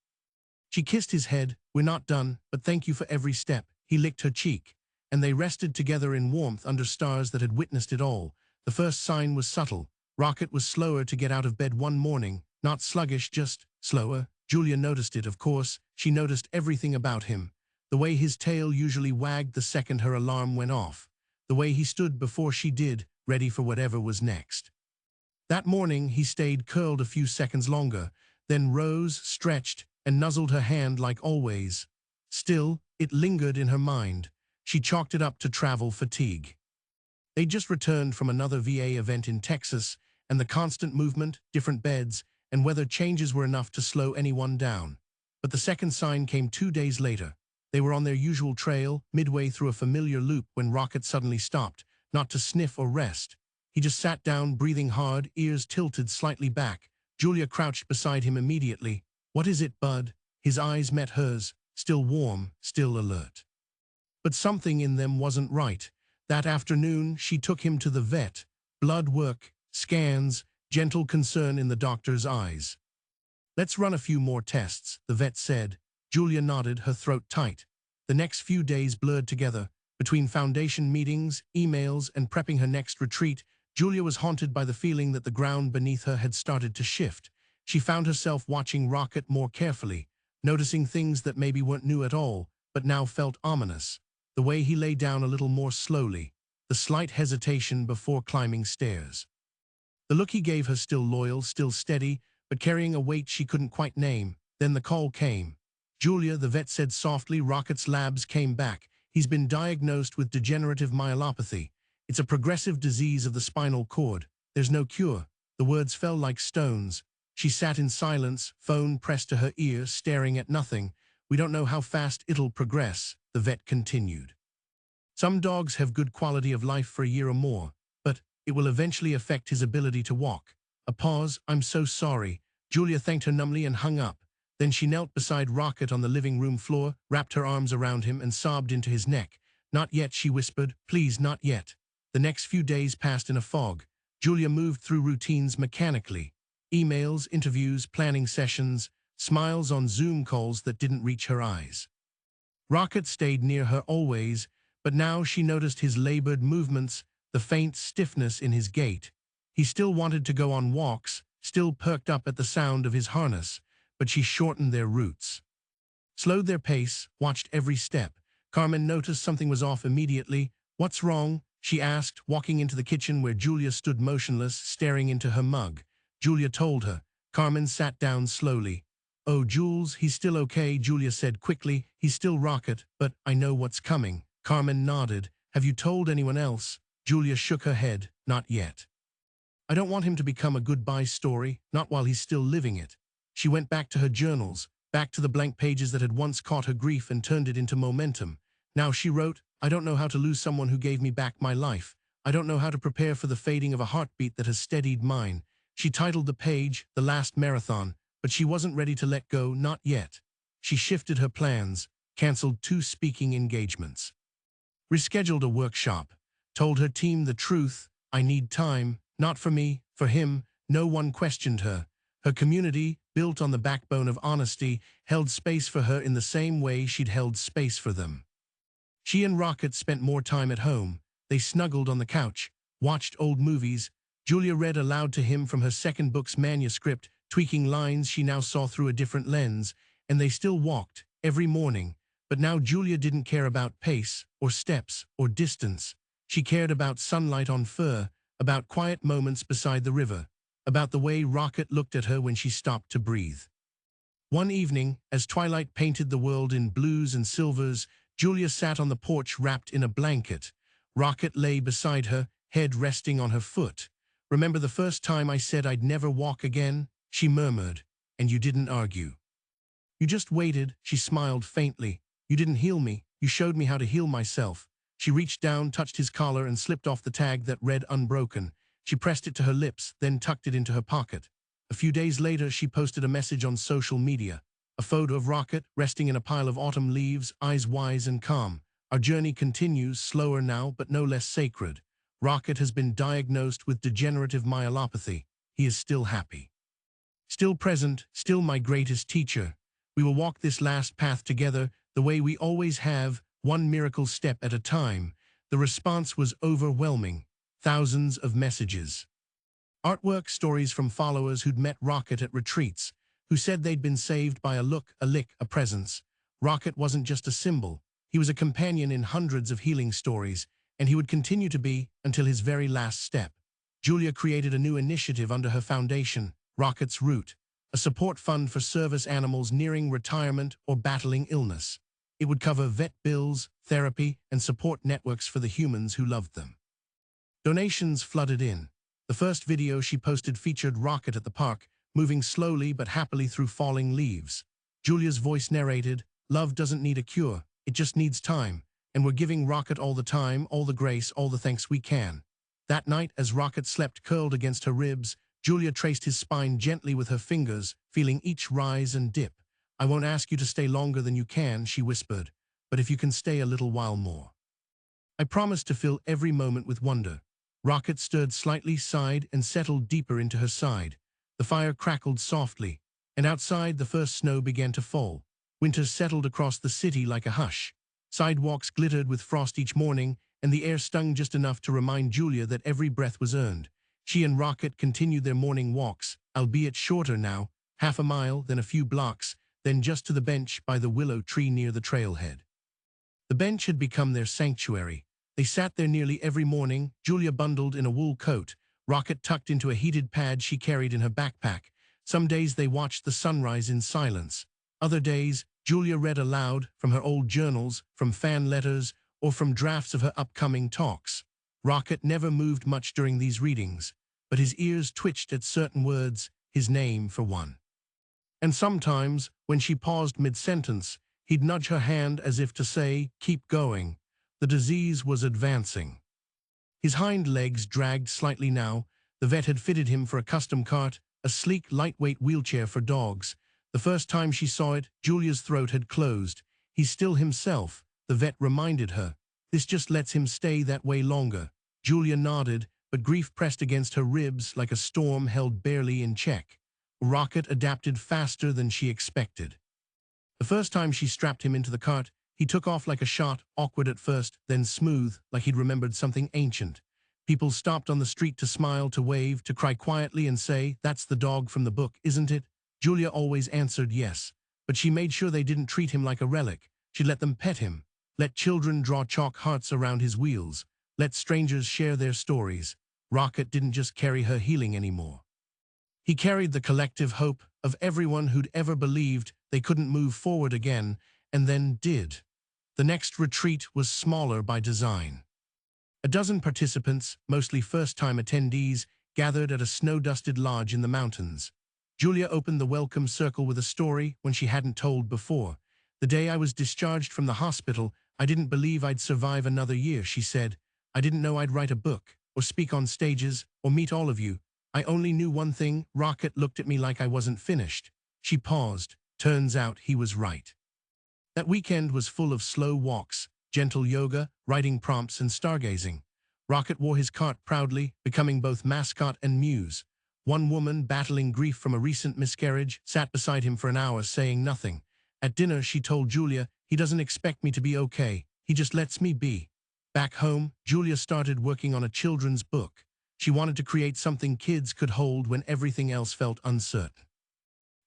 She kissed his head. "We're not done, but thank you for every step." He licked her cheek, and they rested together in warmth under stars that had witnessed it all. The first sign was subtle. Rocket was slower to get out of bed one morning, not sluggish, just slower. Julia noticed it, of course. She noticed everything about him. The way his tail usually wagged the second her alarm went off. The way he stood before she did, ready for whatever was next. That morning, he stayed curled a few seconds longer, then rose, stretched, and nuzzled her hand like always. Still, it lingered in her mind. She chalked it up to travel fatigue. They'd just returned from another VA event in Texas, and the constant movement, different beds, and weather changes were enough to slow anyone down. But the second sign came 2 days later. They were on their usual trail, midway through a familiar loop when Rocket suddenly stopped, not to sniff or rest. He just sat down, breathing hard, ears tilted slightly back. Julia crouched beside him immediately. "What is it, bud?" His eyes met hers, still warm, still alert. But something in them wasn't right. That afternoon, she took him to the vet. Blood work, scans, gentle concern in the doctor's eyes. "Let's run a few more tests," the vet said. Julia nodded, her throat tight. The next few days blurred together. Between foundation meetings, emails, and prepping her next retreat, Julia was haunted by the feeling that the ground beneath her had started to shift. She found herself watching Rocket more carefully, noticing things that maybe weren't new at all, but now felt ominous. The way he lay down a little more slowly, the slight hesitation before climbing stairs. The look he gave her, still loyal, still steady, but carrying a weight she couldn't quite name. Then the call came. "Julia," the vet said softly, "Rocket's labs came back. He's been diagnosed with degenerative myelopathy. It's a progressive disease of the spinal cord. There's no cure." The words fell like stones. She sat in silence, phone pressed to her ear, staring at nothing. "We don't know how fast it'll progress," the vet continued. "Some dogs have good quality of life for a year or more, but it will eventually affect his ability to walk." A pause. "I'm so sorry." Julia thanked her numbly and hung up. Then she knelt beside Rocket on the living room floor, wrapped her arms around him, and sobbed into his neck. "Not yet," she whispered. "Please, not yet." The next few days passed in a fog. Julia moved through routines mechanically. Emails, interviews, planning sessions, smiles on Zoom calls that didn't reach her eyes. Rocket stayed near her always, but now she noticed his labored movements, the faint stiffness in his gait. He still wanted to go on walks, still perked up at the sound of his harness, but she shortened their routes. Slowed their pace, watched every step. Carmen noticed something was off immediately. "What's wrong?" she asked, walking into the kitchen where Julia stood motionless, staring into her mug. Julia told her. Carmen sat down slowly. "Oh, Jules, he's still okay," Julia said quickly. "He's still Rocket, but I know what's coming." Carmen nodded. "Have you told anyone else?" Julia shook her head. "Not yet. I don't want him to become a goodbye story, not while he's still living it." She went back to her journals, back to the blank pages that had once caught her grief and turned it into momentum. Now she wrote, "I don't know how to lose someone who gave me back my life. I don't know how to prepare for the fading of a heartbeat that has steadied mine." She titled the page, "The Last Marathon," but she wasn't ready to let go, not yet. She shifted her plans, canceled 2 speaking engagements, rescheduled a workshop, told her team the truth. "I need time, not for me, for him." No one questioned her. Her community, built on the backbone of honesty, held space for her in the same way she'd held space for them. She and Rocket spent more time at home. They snuggled on the couch, watched old movies. Julia read aloud to him from her second book's manuscript, tweaking lines she now saw through a different lens, and they still walked, every morning. But now Julia didn't care about pace, or steps, or distance. She cared about sunlight on fur, about quiet moments beside the river, about the way Rocket looked at her when she stopped to breathe. One evening, as twilight painted the world in blues and silvers, Julia sat on the porch wrapped in a blanket. Rocket lay beside her, head resting on her foot. "Remember the first time I said I'd never walk again?" she murmured. "And you didn't argue. You just waited." She smiled faintly. "You didn't heal me. You showed me how to heal myself." She reached down, touched his collar, and slipped off the tag that read "Unbroken." She pressed it to her lips, then tucked it into her pocket. A few days later, she posted a message on social media. A photo of Rocket, resting in a pile of autumn leaves, eyes wise and calm. "Our journey continues, slower now, but no less sacred. Rocket has been diagnosed with degenerative myelopathy. He is still happy. Still present, still my greatest teacher. We will walk this last path together, the way we always have, one miracle step at a time." The response was overwhelming. Thousands of messages. Artwork, stories from followers who'd met Rocket at retreats, who said they'd been saved by a look, a lick, a presence. Rocket wasn't just a symbol. He was a companion in hundreds of healing stories, and he would continue to be until his very last step. Julia created a new initiative under her foundation, Rocket's Root, a support fund for service animals nearing retirement or battling illness. It would cover vet bills, therapy, and support networks for the humans who loved them. Donations flooded in. The first video she posted featured Rocket at the park, moving slowly but happily through falling leaves. Julia's voice narrated, "Love doesn't need a cure. It just needs time, and we're giving Rocket all the time, all the grace, all the thanks we can." That night, as Rocket slept curled against her ribs, Julia traced his spine gently with her fingers, feeling each rise and dip. "I won't ask you to stay longer than you can," she whispered, "but if you can stay a little while more. I promise to fill every moment with wonder." Rocket stirred slightly, sighed, and settled deeper into her side. The fire crackled softly, and outside the first snow began to fall. Winter settled across the city like a hush. Sidewalks glittered with frost each morning, and the air stung just enough to remind Julia that every breath was earned. She and Rocket continued their morning walks, albeit shorter now, half a mile, then a few blocks, then just to the bench by the willow tree near the trailhead. The bench had become their sanctuary. They sat there nearly every morning, Julia bundled in a wool coat, Rocket tucked into a heated pad she carried in her backpack. Some days they watched the sunrise in silence. Other days, Julia read aloud from her old journals, from fan letters, or from drafts of her upcoming talks. Rocket never moved much during these readings, but his ears twitched at certain words, his name for one. And sometimes, when she paused mid-sentence, he'd nudge her hand as if to say, "Keep going." The disease was advancing. His hind legs dragged slightly now. The vet had fitted him for a custom cart, a sleek, lightweight wheelchair for dogs. The first time she saw it, Julia's throat had closed. "He's still himself," the vet reminded her. "This just lets him stay that way longer." Julia nodded, but grief pressed against her ribs like a storm held barely in check. Rocket adapted faster than she expected. The first time she strapped him into the cart, he took off like a shot, awkward at first, then smooth, like he'd remembered something ancient. People stopped on the street to smile, to wave, to cry quietly and say, "That's the dog from the book, isn't it?" Julia always answered yes, but she made sure they didn't treat him like a relic. She let them pet him, let children draw chalk hearts around his wheels, let strangers share their stories. Rocket didn't just carry her healing anymore. He carried the collective hope of everyone who'd ever believed they couldn't move forward again, and then did. The next retreat was smaller by design. A dozen participants, mostly first-time attendees, gathered at a snow-dusted lodge in the mountains. Julia opened the welcome circle with a story when she hadn't told before. "The day I was discharged from the hospital, I didn't believe I'd survive another year," she said. "I didn't know I'd write a book, or speak on stages, or meet all of you. I only knew one thing." Rocket looked at me like I wasn't finished. She paused. Turns out he was right. That weekend was full of slow walks, gentle yoga, writing prompts, and stargazing. Rocket wore his cart proudly, becoming both mascot and muse. One woman, battling grief from a recent miscarriage, sat beside him for an hour saying nothing. At dinner, she told Julia, "He doesn't expect me to be okay. He just lets me be." Back home, Julia started working on a children's book. She wanted to create something kids could hold when everything else felt uncertain.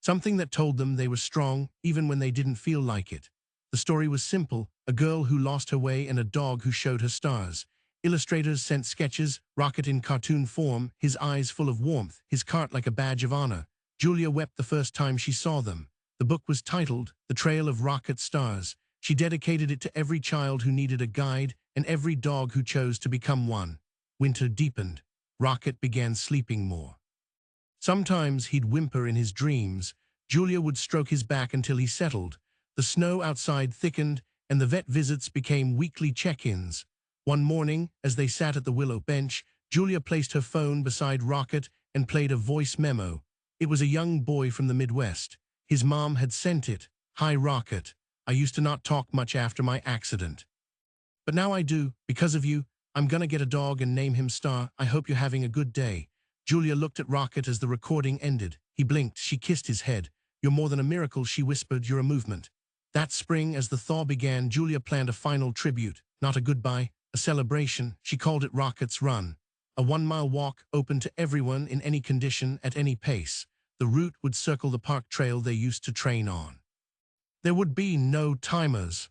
Something that told them they were strong, even when they didn't feel like it. The story was simple: a girl who lost her way and a dog who showed her stars. Illustrators sent sketches, Rocket in cartoon form, his eyes full of warmth, his cart like a badge of honor. Julia wept the first time she saw them. The book was titled The Trail of Rocket's Stars. She dedicated it to every child who needed a guide and every dog who chose to become one. Winter deepened. Rocket began sleeping more. Sometimes he'd whimper in his dreams. Julia would stroke his back until he settled. The snow outside thickened, and the vet visits became weekly check-ins. One morning, as they sat at the willow bench, Julia placed her phone beside Rocket and played a voice memo. It was a young boy from the Midwest. His mom had sent it. "Hi, Rocket. I used to not talk much after my accident. But now I do, because of you. I'm gonna get a dog and name him Star. I hope you're having a good day." Julia looked at Rocket as the recording ended. He blinked. She kissed his head. "You're more than a miracle," she whispered. "You're a movement." That spring, as the thaw began, Julia planned a final tribute. Not a goodbye, a celebration. She called it Rocket's Run. A 1-mile walk, open to everyone in any condition, at any pace. The route would circle the park trail they used to train on. There would be no timers.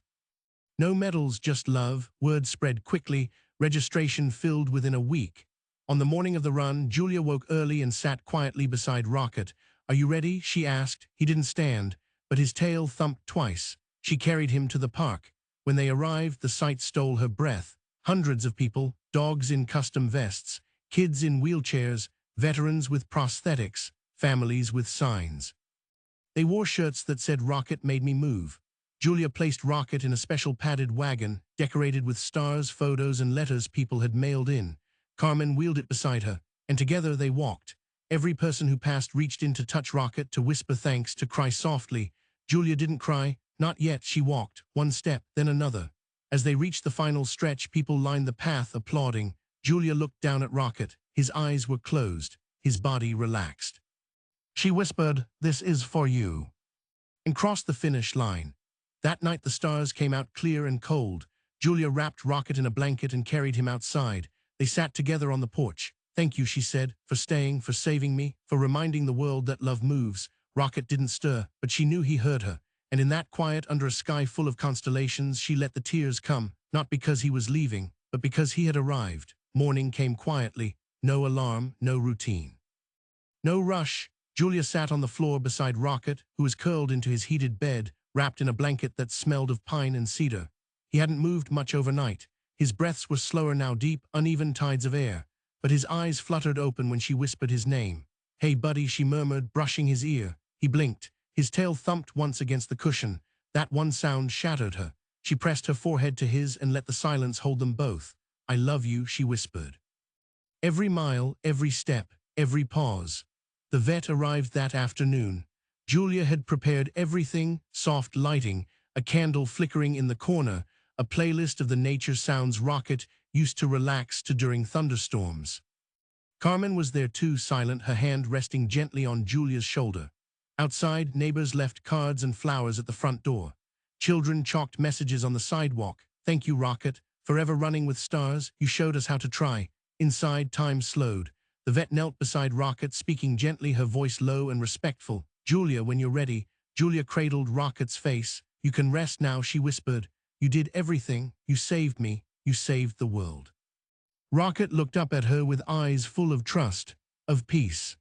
No medals, just love. Word spread quickly. Registration filled within a week. On the morning of the run, Julia woke early and sat quietly beside Rocket. "Are you ready?" she asked. He didn't stand, but his tail thumped twice. She carried him to the park. When they arrived, the sight stole her breath. Hundreds of people, dogs in custom vests, kids in wheelchairs, veterans with prosthetics, families with signs. They wore shirts that said "Rocket made me move." Julia placed Rocket in a special padded wagon, decorated with stars, photos, and letters people had mailed in. Carmen wheeled it beside her, and together they walked. Every person who passed reached in to touch Rocket, to whisper thanks, to cry softly. Julia didn't cry, not yet. She walked, one step, then another. As they reached the final stretch, people lined the path, applauding. Julia looked down at Rocket. His eyes were closed, his body relaxed. She whispered, "This is for you," and crossed the finish line. That night the stars came out clear and cold. Julia wrapped Rocket in a blanket and carried him outside. They sat together on the porch. "Thank you," she said, "for staying, for saving me, for reminding the world that love moves." Rocket didn't stir, but she knew he heard her. And in that quiet, under a sky full of constellations, she let the tears come, not because he was leaving, but because he had arrived. Morning came quietly, no alarm, no routine. No rush. Julia sat on the floor beside Rocket, who was curled into his heated bed, wrapped in a blanket that smelled of pine and cedar. He hadn't moved much overnight. His breaths were slower now, deep, uneven tides of air. But his eyes fluttered open when she whispered his name. "Hey, buddy," she murmured, brushing his ear. He blinked. His tail thumped once against the cushion. That one sound shattered her. She pressed her forehead to his and let the silence hold them both. "I love you," she whispered. Every mile, every step, every pause. The vet arrived that afternoon. Julia had prepared everything: soft lighting, a candle flickering in the corner, a playlist of the nature sounds Rocket used to relax to during thunderstorms. Carmen was there too, silent, her hand resting gently on Julia's shoulder. Outside, neighbors left cards and flowers at the front door. Children chalked messages on the sidewalk. "Thank you, Rocket. Forever running with stars. You showed us how to try." Inside, time slowed. The vet knelt beside Rocket, speaking gently, her voice low and respectful. "Julia, when you're ready." Julia cradled Rocket's face. "You can rest now," she whispered. "You did everything. You saved me. You saved the world." Rocket looked up at her with eyes full of trust, of peace.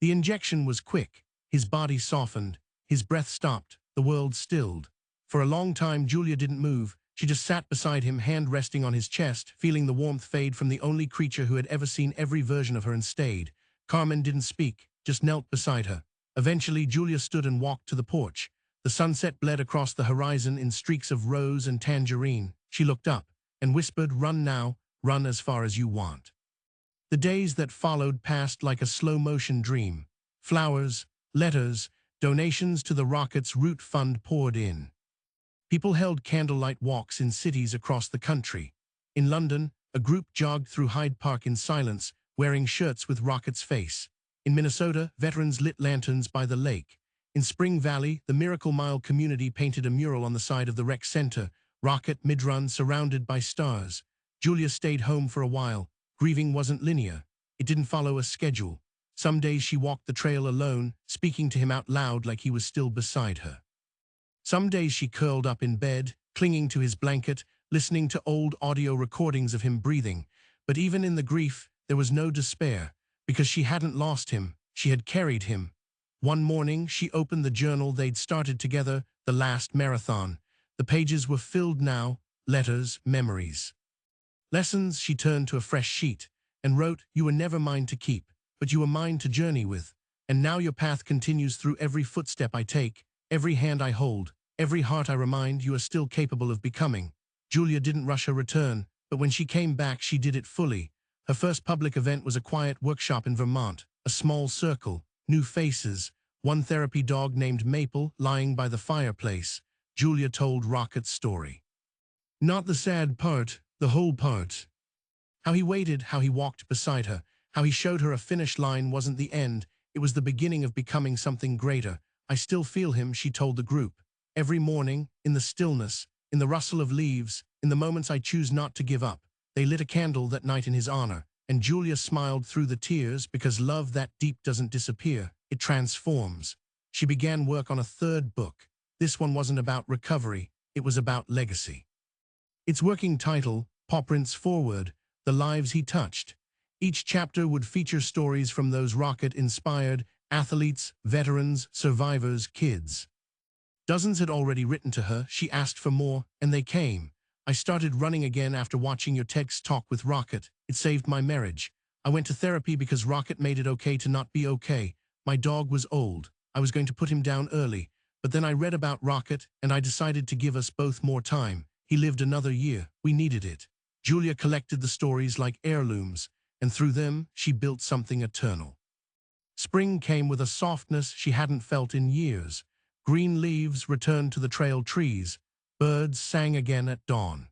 The injection was quick. His body softened. His breath stopped. The world stilled. For a long time, Julia didn't move. She just sat beside him, hand resting on his chest, feeling the warmth fade from the only creature who had ever seen every version of her and stayed. Carmen didn't speak, just knelt beside her. Eventually, Julia stood and walked to the porch. The sunset bled across the horizon in streaks of rose and tangerine. She looked up and whispered, "Run now, run as far as you want." The days that followed passed like a slow-motion dream. Flowers, letters, donations to the Rocket's Root Fund poured in. People held candlelight walks in cities across the country. In London, a group jogged through Hyde Park in silence, wearing shirts with Rocket's face. In Minnesota, veterans lit lanterns by the lake. In Spring Valley, the Miracle Mile community painted a mural on the side of the rec center, Rocket mid-run, surrounded by stars. Julia stayed home for a while. Grieving wasn't linear. It didn't follow a schedule. Some days she walked the trail alone, speaking to him out loud like he was still beside her. Some days she curled up in bed, clinging to his blanket, listening to old audio recordings of him breathing. But even in the grief, there was no despair, because she hadn't lost him. She had carried him. One morning, she opened the journal they'd started together, the last marathon. The pages were filled now, letters, memories. Lessons. She turned to a fresh sheet and wrote, "You were never mine to keep, but you were mine to journey with. And now your path continues through every footstep I take, every hand I hold, every heart I remind you are still capable of becoming." Julia didn't rush her return, but when she came back, she did it fully. Her first public event was a quiet workshop in Vermont, a small circle, new faces, one therapy dog named Maple lying by the fireplace. Julia told Rocket's story. Not the sad part, the whole part. How he waited, how he walked beside her, how he showed her a finish line wasn't the end, it was the beginning of becoming something greater. "I still feel him," she told the group. "Every morning, in the stillness, in the rustle of leaves, in the moments I choose not to give up." They lit a candle that night in his honor, and Julia smiled through the tears, because love that deep doesn't disappear, it transforms. She began work on a third book. This one wasn't about recovery, it was about legacy. Its working title, Paw Prints Forward, The Lives He Touched. Each chapter would feature stories from those Rocket-inspired athletes, veterans, survivors, kids. Dozens had already written to her. She asked for more, and they came. "I started running again after watching your TEDx talk with Rocket. It saved my marriage. I went to therapy because Rocket made it okay to not be okay. My dog was old. I was going to put him down early. But then I read about Rocket, and I decided to give us both more time. He lived another year. We needed it. Julia collected the stories like heirlooms, and through them, she built something eternal. Spring came with a softness she hadn't felt in years. Green leaves returned to the trail trees. Birds sang again at dawn.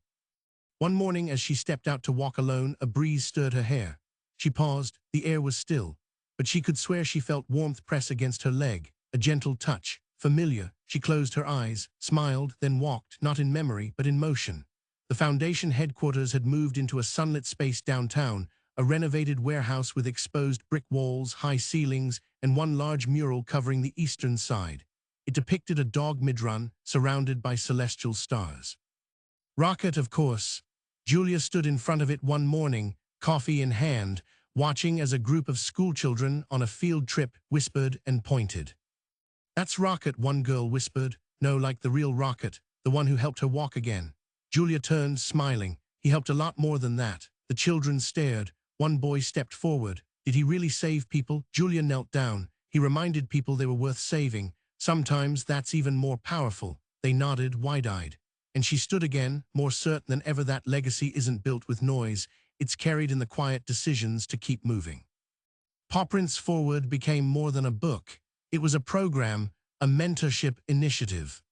One morning, as she stepped out to walk alone, a breeze stirred her hair. She paused. The air was still, but she could swear she felt warmth press against her leg, a gentle touch, familiar. She closed her eyes, smiled, then walked, not in memory, but in motion. The Foundation headquarters had moved into a sunlit space downtown, a renovated warehouse with exposed brick walls, high ceilings, and one large mural covering the eastern side. It depicted a dog mid-run, surrounded by celestial stars. Rocket, of course. Julia stood in front of it one morning, coffee in hand, watching as a group of schoolchildren on a field trip whispered and pointed. "That's Rocket," one girl whispered. "No, like the real Rocket, the one who helped her walk again." Julia turned, smiling. "He helped a lot more than that." The children stared. One boy stepped forward. "Did he really save people?" Julia knelt down. "He reminded people they were worth saving. Sometimes that's even more powerful." They nodded, wide-eyed. And she stood again, more certain than ever that legacy isn't built with noise. It's carried in the quiet decisions to keep moving. Paw Prints Forward became more than a book. It was a program, a mentorship initiative.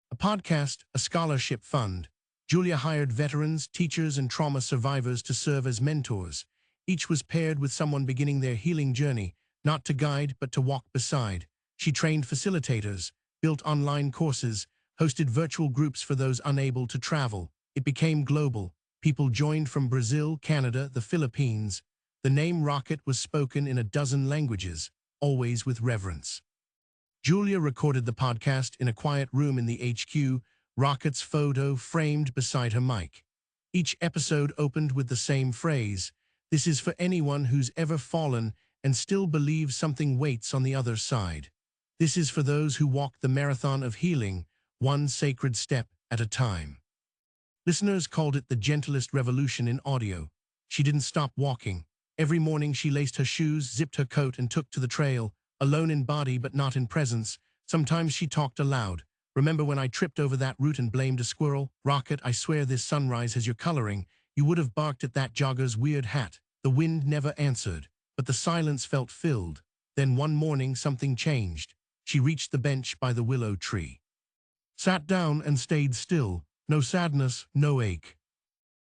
A podcast, a scholarship fund. Julia hired veterans, teachers, and trauma survivors to serve as mentors. Each was paired with someone beginning their healing journey, not to guide, but to walk beside. She trained facilitators, built online courses, hosted virtual groups for those unable to travel. It became global. People joined from Brazil, Canada, the Philippines. The name Rocket was spoken in a dozen languages, always with reverence. Julia recorded the podcast in a quiet room in the HQ, Rocket's photo framed beside her mic. Each episode opened with the same phrase: "This is for anyone who's ever fallen and still believes something waits on the other side. This is for those who walk the marathon of healing, one sacred step at a time." Listeners called it the gentlest revolution in audio. She didn't stop walking. Every morning she laced her shoes, zipped her coat, and took to the trail, alone in body but not in presence. Sometimes she talked aloud. "Remember when I tripped over that root and blamed a squirrel? Rocket, I swear this sunrise has your coloring. You would have barked at that jogger's weird hat." The wind never answered, but the silence felt filled. Then one morning something changed. She reached the bench by the willow tree. Sat down and stayed still. No sadness, no ache.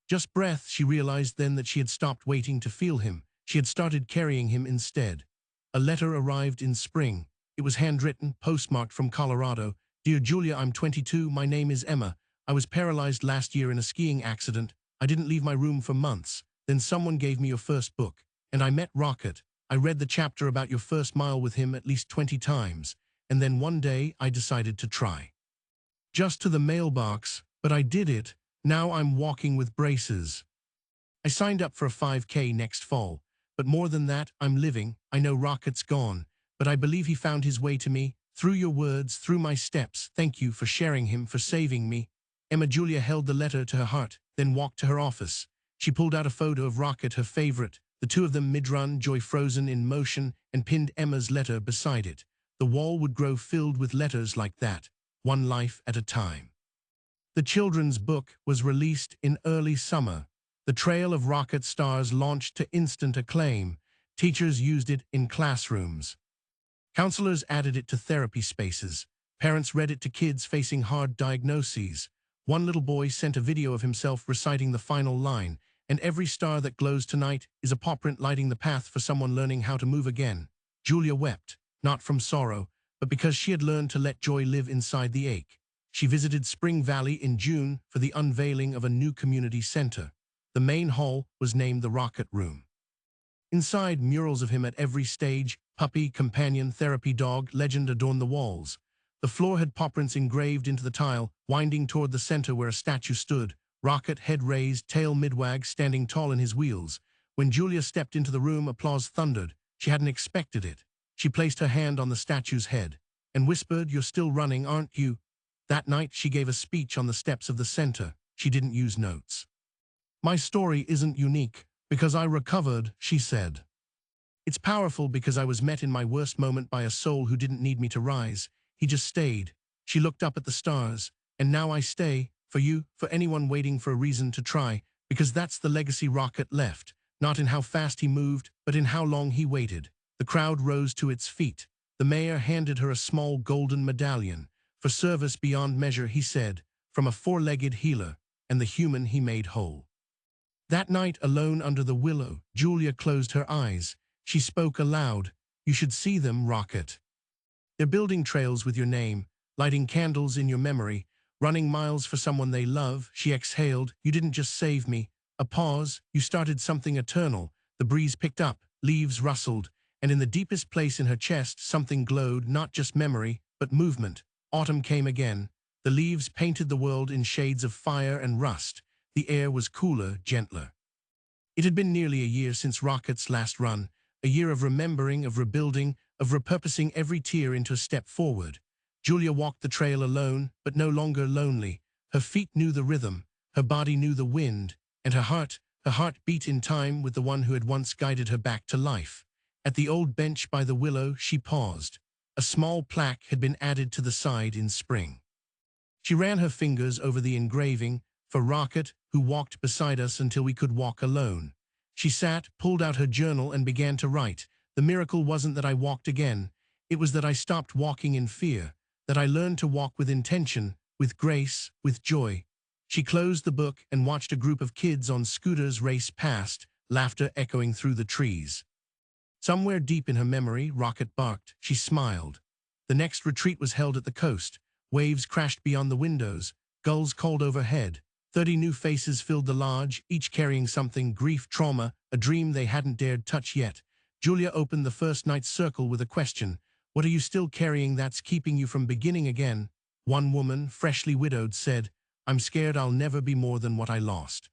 Just breath. She realized then that she had stopped waiting to feel him. She had started carrying him instead. A letter arrived in spring. It was handwritten, postmarked from Colorado. "Dear Julia, I'm 22. My name is Emma. I was paralyzed last year in a skiing accident. I didn't leave my room for months. Then someone gave me your first book, and I met Rocket. I read the chapter about your first mile with him at least 20 times. And then one day I decided to try. Just to the mailbox, but I did it. Now I'm walking with braces. I signed up for a 5K next fall. But more than that, I'm living. I know Rocket's gone, but I believe he found his way to me. Through your words, through my steps. Thank you for sharing him, for saving me." Emma Julia held the letter to her heart, then walked to her office. She pulled out a photo of Rocket, her favorite, the two of them mid-run, joy frozen in motion, and pinned Emma's letter beside it. The wall would grow filled with letters like that, one life at a time. The children's book was released in early summer. The trail of Rocket stars launched to instant acclaim. Teachers used it in classrooms. Counselors added it to therapy spaces. Parents read it to kids facing hard diagnoses. One little boy sent a video of himself reciting the final line, "And every star that glows tonight is a paw print lighting the path for someone learning how to move again." Julia wept, not from sorrow, but because she had learned to let joy live inside the ache. She visited Spring Valley in June for the unveiling of a new community center. The main hall was named the Rocket Room. Inside, murals of him at every stage, puppy, companion, therapy dog, legend adorned the walls. The floor had paw prints engraved into the tile, winding toward the center where a statue stood. Rocket, head raised, tail midwag, standing tall in his wheels. When Julia stepped into the room, applause thundered. She hadn't expected it. She placed her hand on the statue's head and whispered, "You're still running, aren't you?" That night, she gave a speech on the steps of the center. She didn't use notes. "My story isn't unique because I recovered," she said. "It's powerful because I was met in my worst moment by a soul who didn't need me to rise. He just stayed. She looked up at the stars. And now I stay, for you, for anyone waiting for a reason to try, because that's the legacy Rocket left, not in how fast he moved, but in how long he waited. The crowd rose to its feet. The mayor handed her a small golden medallion. For service beyond measure, he said, from a four-legged healer, and the human he made whole. That night, alone under the willow, Julia closed her eyes. She spoke aloud. You should see them, Rocket. They're building trails with your name, lighting candles in your memory, running miles for someone they love. She exhaled. You didn't just save me. A pause. You started something eternal. The breeze picked up, leaves rustled, and in the deepest place in her chest, something glowed, not just memory, but movement. Autumn came again. The leaves painted the world in shades of fire and rust. The air was cooler, gentler. It had been nearly a year since Rocket's last run, a year of remembering, of rebuilding, of repurposing every tear into a step forward. Julia walked the trail alone, but no longer lonely. Her feet knew the rhythm, her body knew the wind, and her heart beat in time with the one who had once guided her back to life. At the old bench by the willow, she paused. A small plaque had been added to the side in spring. She ran her fingers over the engraving, for Rocket, who walked beside us until we could walk alone. She sat, pulled out her journal, and began to write. The miracle wasn't that I walked again. It was that I stopped walking in fear, that I learned to walk with intention, with grace, with joy. She closed the book and watched a group of kids on scooters race past, laughter echoing through the trees. Somewhere deep in her memory, Rocket barked. She smiled. The next retreat was held at the coast. Waves crashed beyond the windows. Gulls called overhead. 30 new faces filled the lodge, each carrying something: grief, trauma, a dream they hadn't dared touch yet. Julia opened the first night's circle with a question. What are you still carrying that's keeping you from beginning again? One woman, freshly widowed, said, I'm scared I'll never be more than what I lost.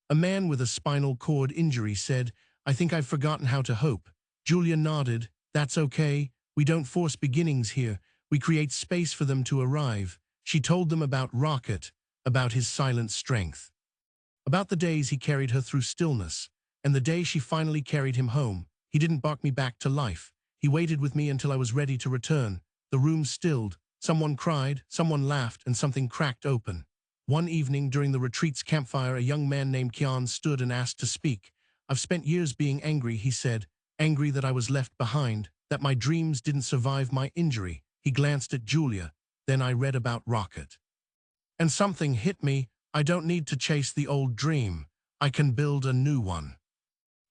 A man with a spinal cord injury said, I think I've forgotten how to hope. Julia nodded. That's okay. We don't force beginnings here. We create space for them to arrive. She told them about Rocket, about his silent strength, about the days he carried her through stillness, and the day she finally carried him home. He didn't bark me back to life. He waited with me until I was ready to return. The room stilled. Someone cried, someone laughed, and something cracked open. One evening during the retreat's campfire, a young man named Kian stood and asked to speak. I've spent years being angry, he said, angry that I was left behind, that my dreams didn't survive my injury. He glanced at Julia. Then I read about Rocket. And something hit me. I don't need to chase the old dream. I can build a new one.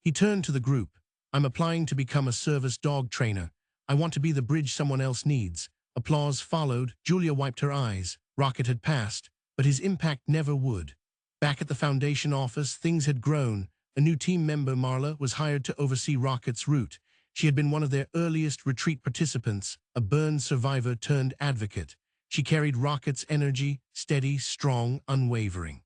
He turned to the group. I'm applying to become a service dog trainer. I want to be the bridge someone else needs. Applause followed. Julia wiped her eyes. Rocket had passed, but his impact never would. Back at the foundation office, things had grown. A new team member, Marla, was hired to oversee Rocket's route. She had been one of their earliest retreat participants, a burn survivor turned advocate. She carried Rocket's energy, steady, strong, unwavering.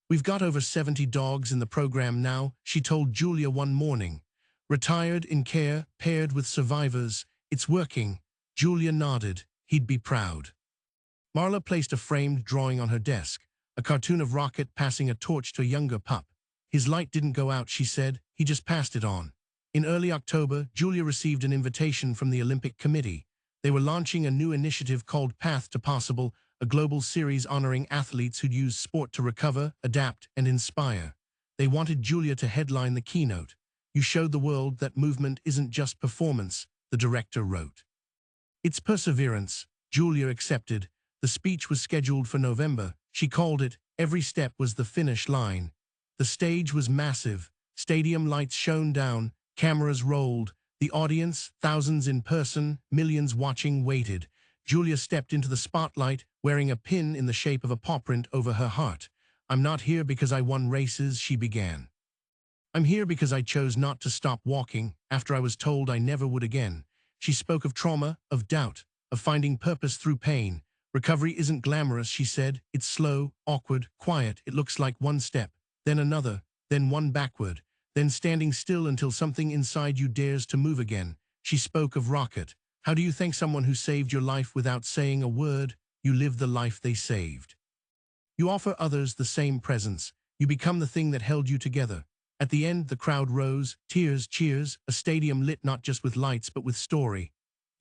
We've got over 70 dogs in the program now, she told Julia one morning. Retired in care, paired with survivors. It's working. Julia nodded. He'd be proud. Marla placed a framed drawing on her desk, a cartoon of Rocket passing a torch to a younger pup. His light didn't go out, she said. He just passed it on. In early October, Julia received an invitation from the Olympic Committee. They were launching a new initiative called Path to Possible, a global series honoring athletes who'd use sport to recover, adapt, and inspire. They wanted Julia to headline the keynote. You showed the world that movement isn't just performance, the director wrote. It's perseverance, Julia accepted. The speech was scheduled for November. She called it, every step was the finish line. The stage was massive. Stadium lights shone down, cameras rolled. The audience, thousands in person, millions watching, waited. Julia stepped into the spotlight, wearing a pin in the shape of a paw print over her heart. I'm not here because I won races, she began. I'm here because I chose not to stop walking after I was told I never would again. She spoke of trauma, of doubt, of finding purpose through pain. Recovery isn't glamorous, she said. It's slow, awkward, quiet. It looks like one step, then another, then one backward, then standing still until something inside you dares to move again. She spoke of Rocket. How do you thank someone who saved your life without saying a word? You live the life they saved. You offer others the same presence. You become the thing that held you together. At the end, the crowd rose, tears, cheers, a stadium lit not just with lights but with story.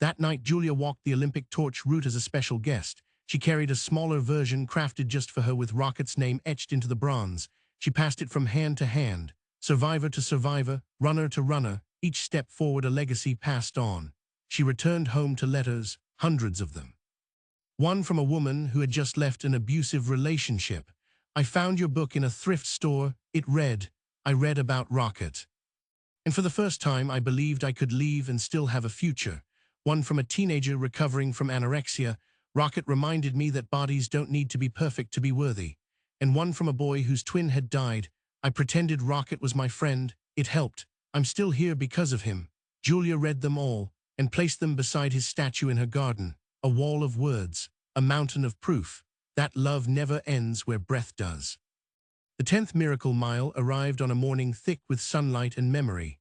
That night, Julia walked the Olympic torch route as a special guest. She carried a smaller version crafted just for her with Rocket's name etched into the bronze. She passed it from hand to hand, survivor to survivor, runner to runner, each step forward a legacy passed on. She returned home to letters, hundreds of them. One from a woman who had just left an abusive relationship. I found your book in a thrift store. It read, I read about Rocket. And for the first time, I believed I could leave and still have a future. One from a teenager recovering from anorexia. Rocket reminded me that bodies don't need to be perfect to be worthy. And one from a boy whose twin had died. I pretended Rocket was my friend. It helped. I'm still here because of him. Julia read them all and placed them beside his statue in her garden. A wall of words, a mountain of proof that love never ends where breath does. The 10th miracle mile arrived on a morning thick with sunlight and memory.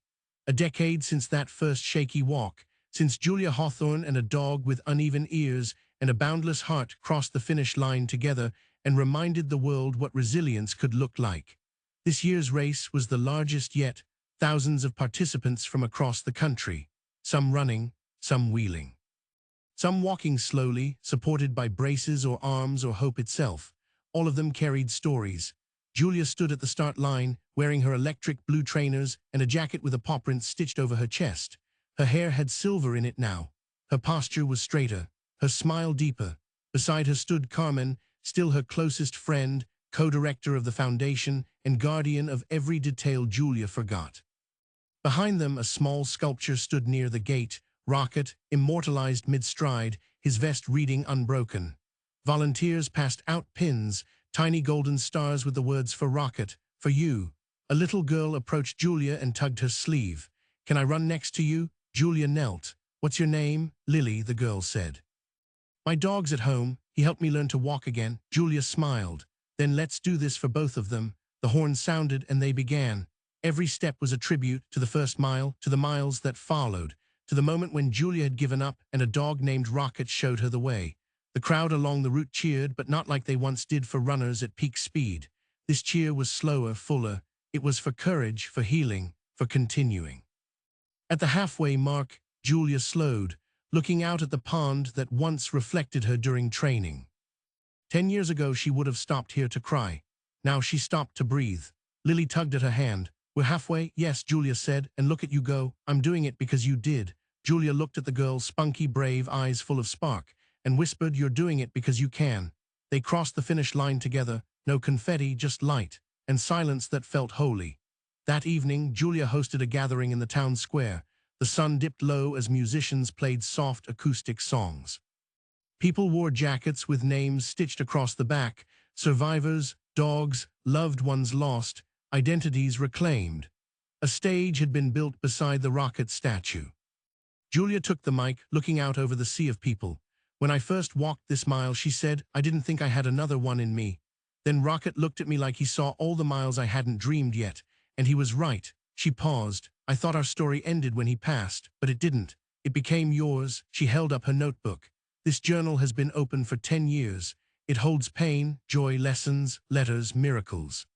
A decade since that first shaky walk, since Julia Hawthorne and a dog with uneven ears and a boundless heart crossed the finish line together and reminded the world what resilience could look like. This year's race was the largest yet, thousands of participants from across the country, some running, some wheeling. Some walking slowly, supported by braces or arms or hope itself. All of them carried stories. Julia stood at the start line, wearing her electric blue trainers and a jacket with a paw print stitched over her chest. Her hair had silver in it now. Her posture was straighter, her smile deeper. Beside her stood Carmen, still her closest friend, co-director of the foundation and guardian of every detail Julia forgot. Behind them, a small sculpture stood near the gate, Rocket, immortalized mid-stride, his vest reading unbroken. Volunteers passed out pins, tiny golden stars with the words for Rocket, for you. A little girl approached Julia and tugged her sleeve. Can I run next to you? Julia knelt. What's your name? Lily, the girl said. My dog's at home. He helped me learn to walk again. Julia smiled. Then let's do this for both of them. The horn sounded and they began. Every step was a tribute to the first mile, to the miles that followed, to the moment when Julia had given up and a dog named Rocket showed her the way. The crowd along the route cheered, but not like they once did for runners at peak speed. This cheer was slower, fuller. It was for courage, for healing, for continuing. At the halfway mark, Julia slowed, looking out at the pond that once reflected her during training. 10 years ago, she would have stopped here to cry. Now she stopped to breathe. Lily tugged at her hand. We're halfway, yes, Julia said, and look at you go. I'm doing it because you did. Julia looked at the girl's spunky, brave eyes full of spark and whispered, you're doing it because you can. They crossed the finish line together, no confetti, just light, and silence that felt holy. That evening, Julia hosted a gathering in the town square. The sun dipped low as musicians played soft acoustic songs. People wore jackets with names stitched across the back, survivors, dogs, loved ones lost, identities reclaimed. A stage had been built beside the Rocket statue. Julia took the mic, looking out over the sea of people. When I first walked this mile, she said, I didn't think I had another one in me. Then Rocket looked at me like he saw all the miles I hadn't dreamed yet, and he was right. She paused. I thought our story ended when he passed, but it didn't. It became yours. She held up her notebook. This journal has been open for 10 years. It holds pain, joy, lessons, letters, miracles.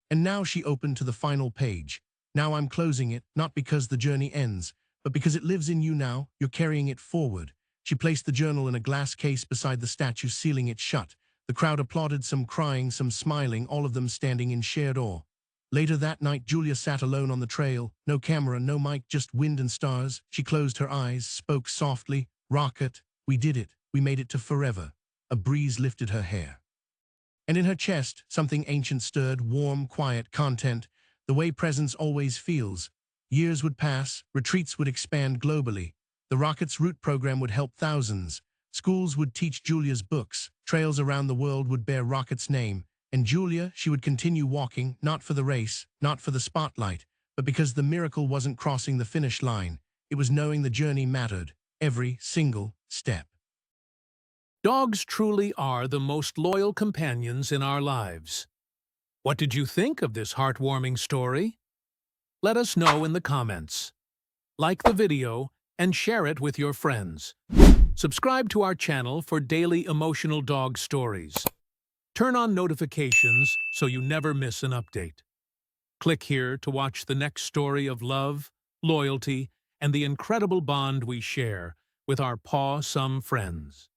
And now she opened to the final page. Now I'm closing it, not because the journey ends, but because it lives in you now. You're carrying it forward. She placed the journal in a glass case beside the statue, sealing it shut. The crowd applauded, some crying, some smiling, all of them standing in shared awe. Later that night, Julia sat alone on the trail. No camera, no mic, just wind and stars. She closed her eyes, spoke softly. Rocket, we did it. We made it to forever. A breeze lifted her hair. And in her chest, something ancient stirred, warm, quiet, content, the way presence always feels. Years would pass, retreats would expand globally. The Rocket's route program would help thousands. Schools would teach Julia's books. Trails around the world would bear Rocket's name. And Julia, she would continue walking, not for the race, not for the spotlight, but because the miracle wasn't crossing the finish line. It was knowing the journey mattered, every single step. Dogs truly are the most loyal companions in our lives. What did you think of this heartwarming story? Let us know in the comments. Like the video and share it with your friends. Subscribe to our channel for daily emotional dog stories. Turn on notifications so you never miss an update. Click here to watch the next story of love, loyalty, and the incredible bond we share with our paw-some friends.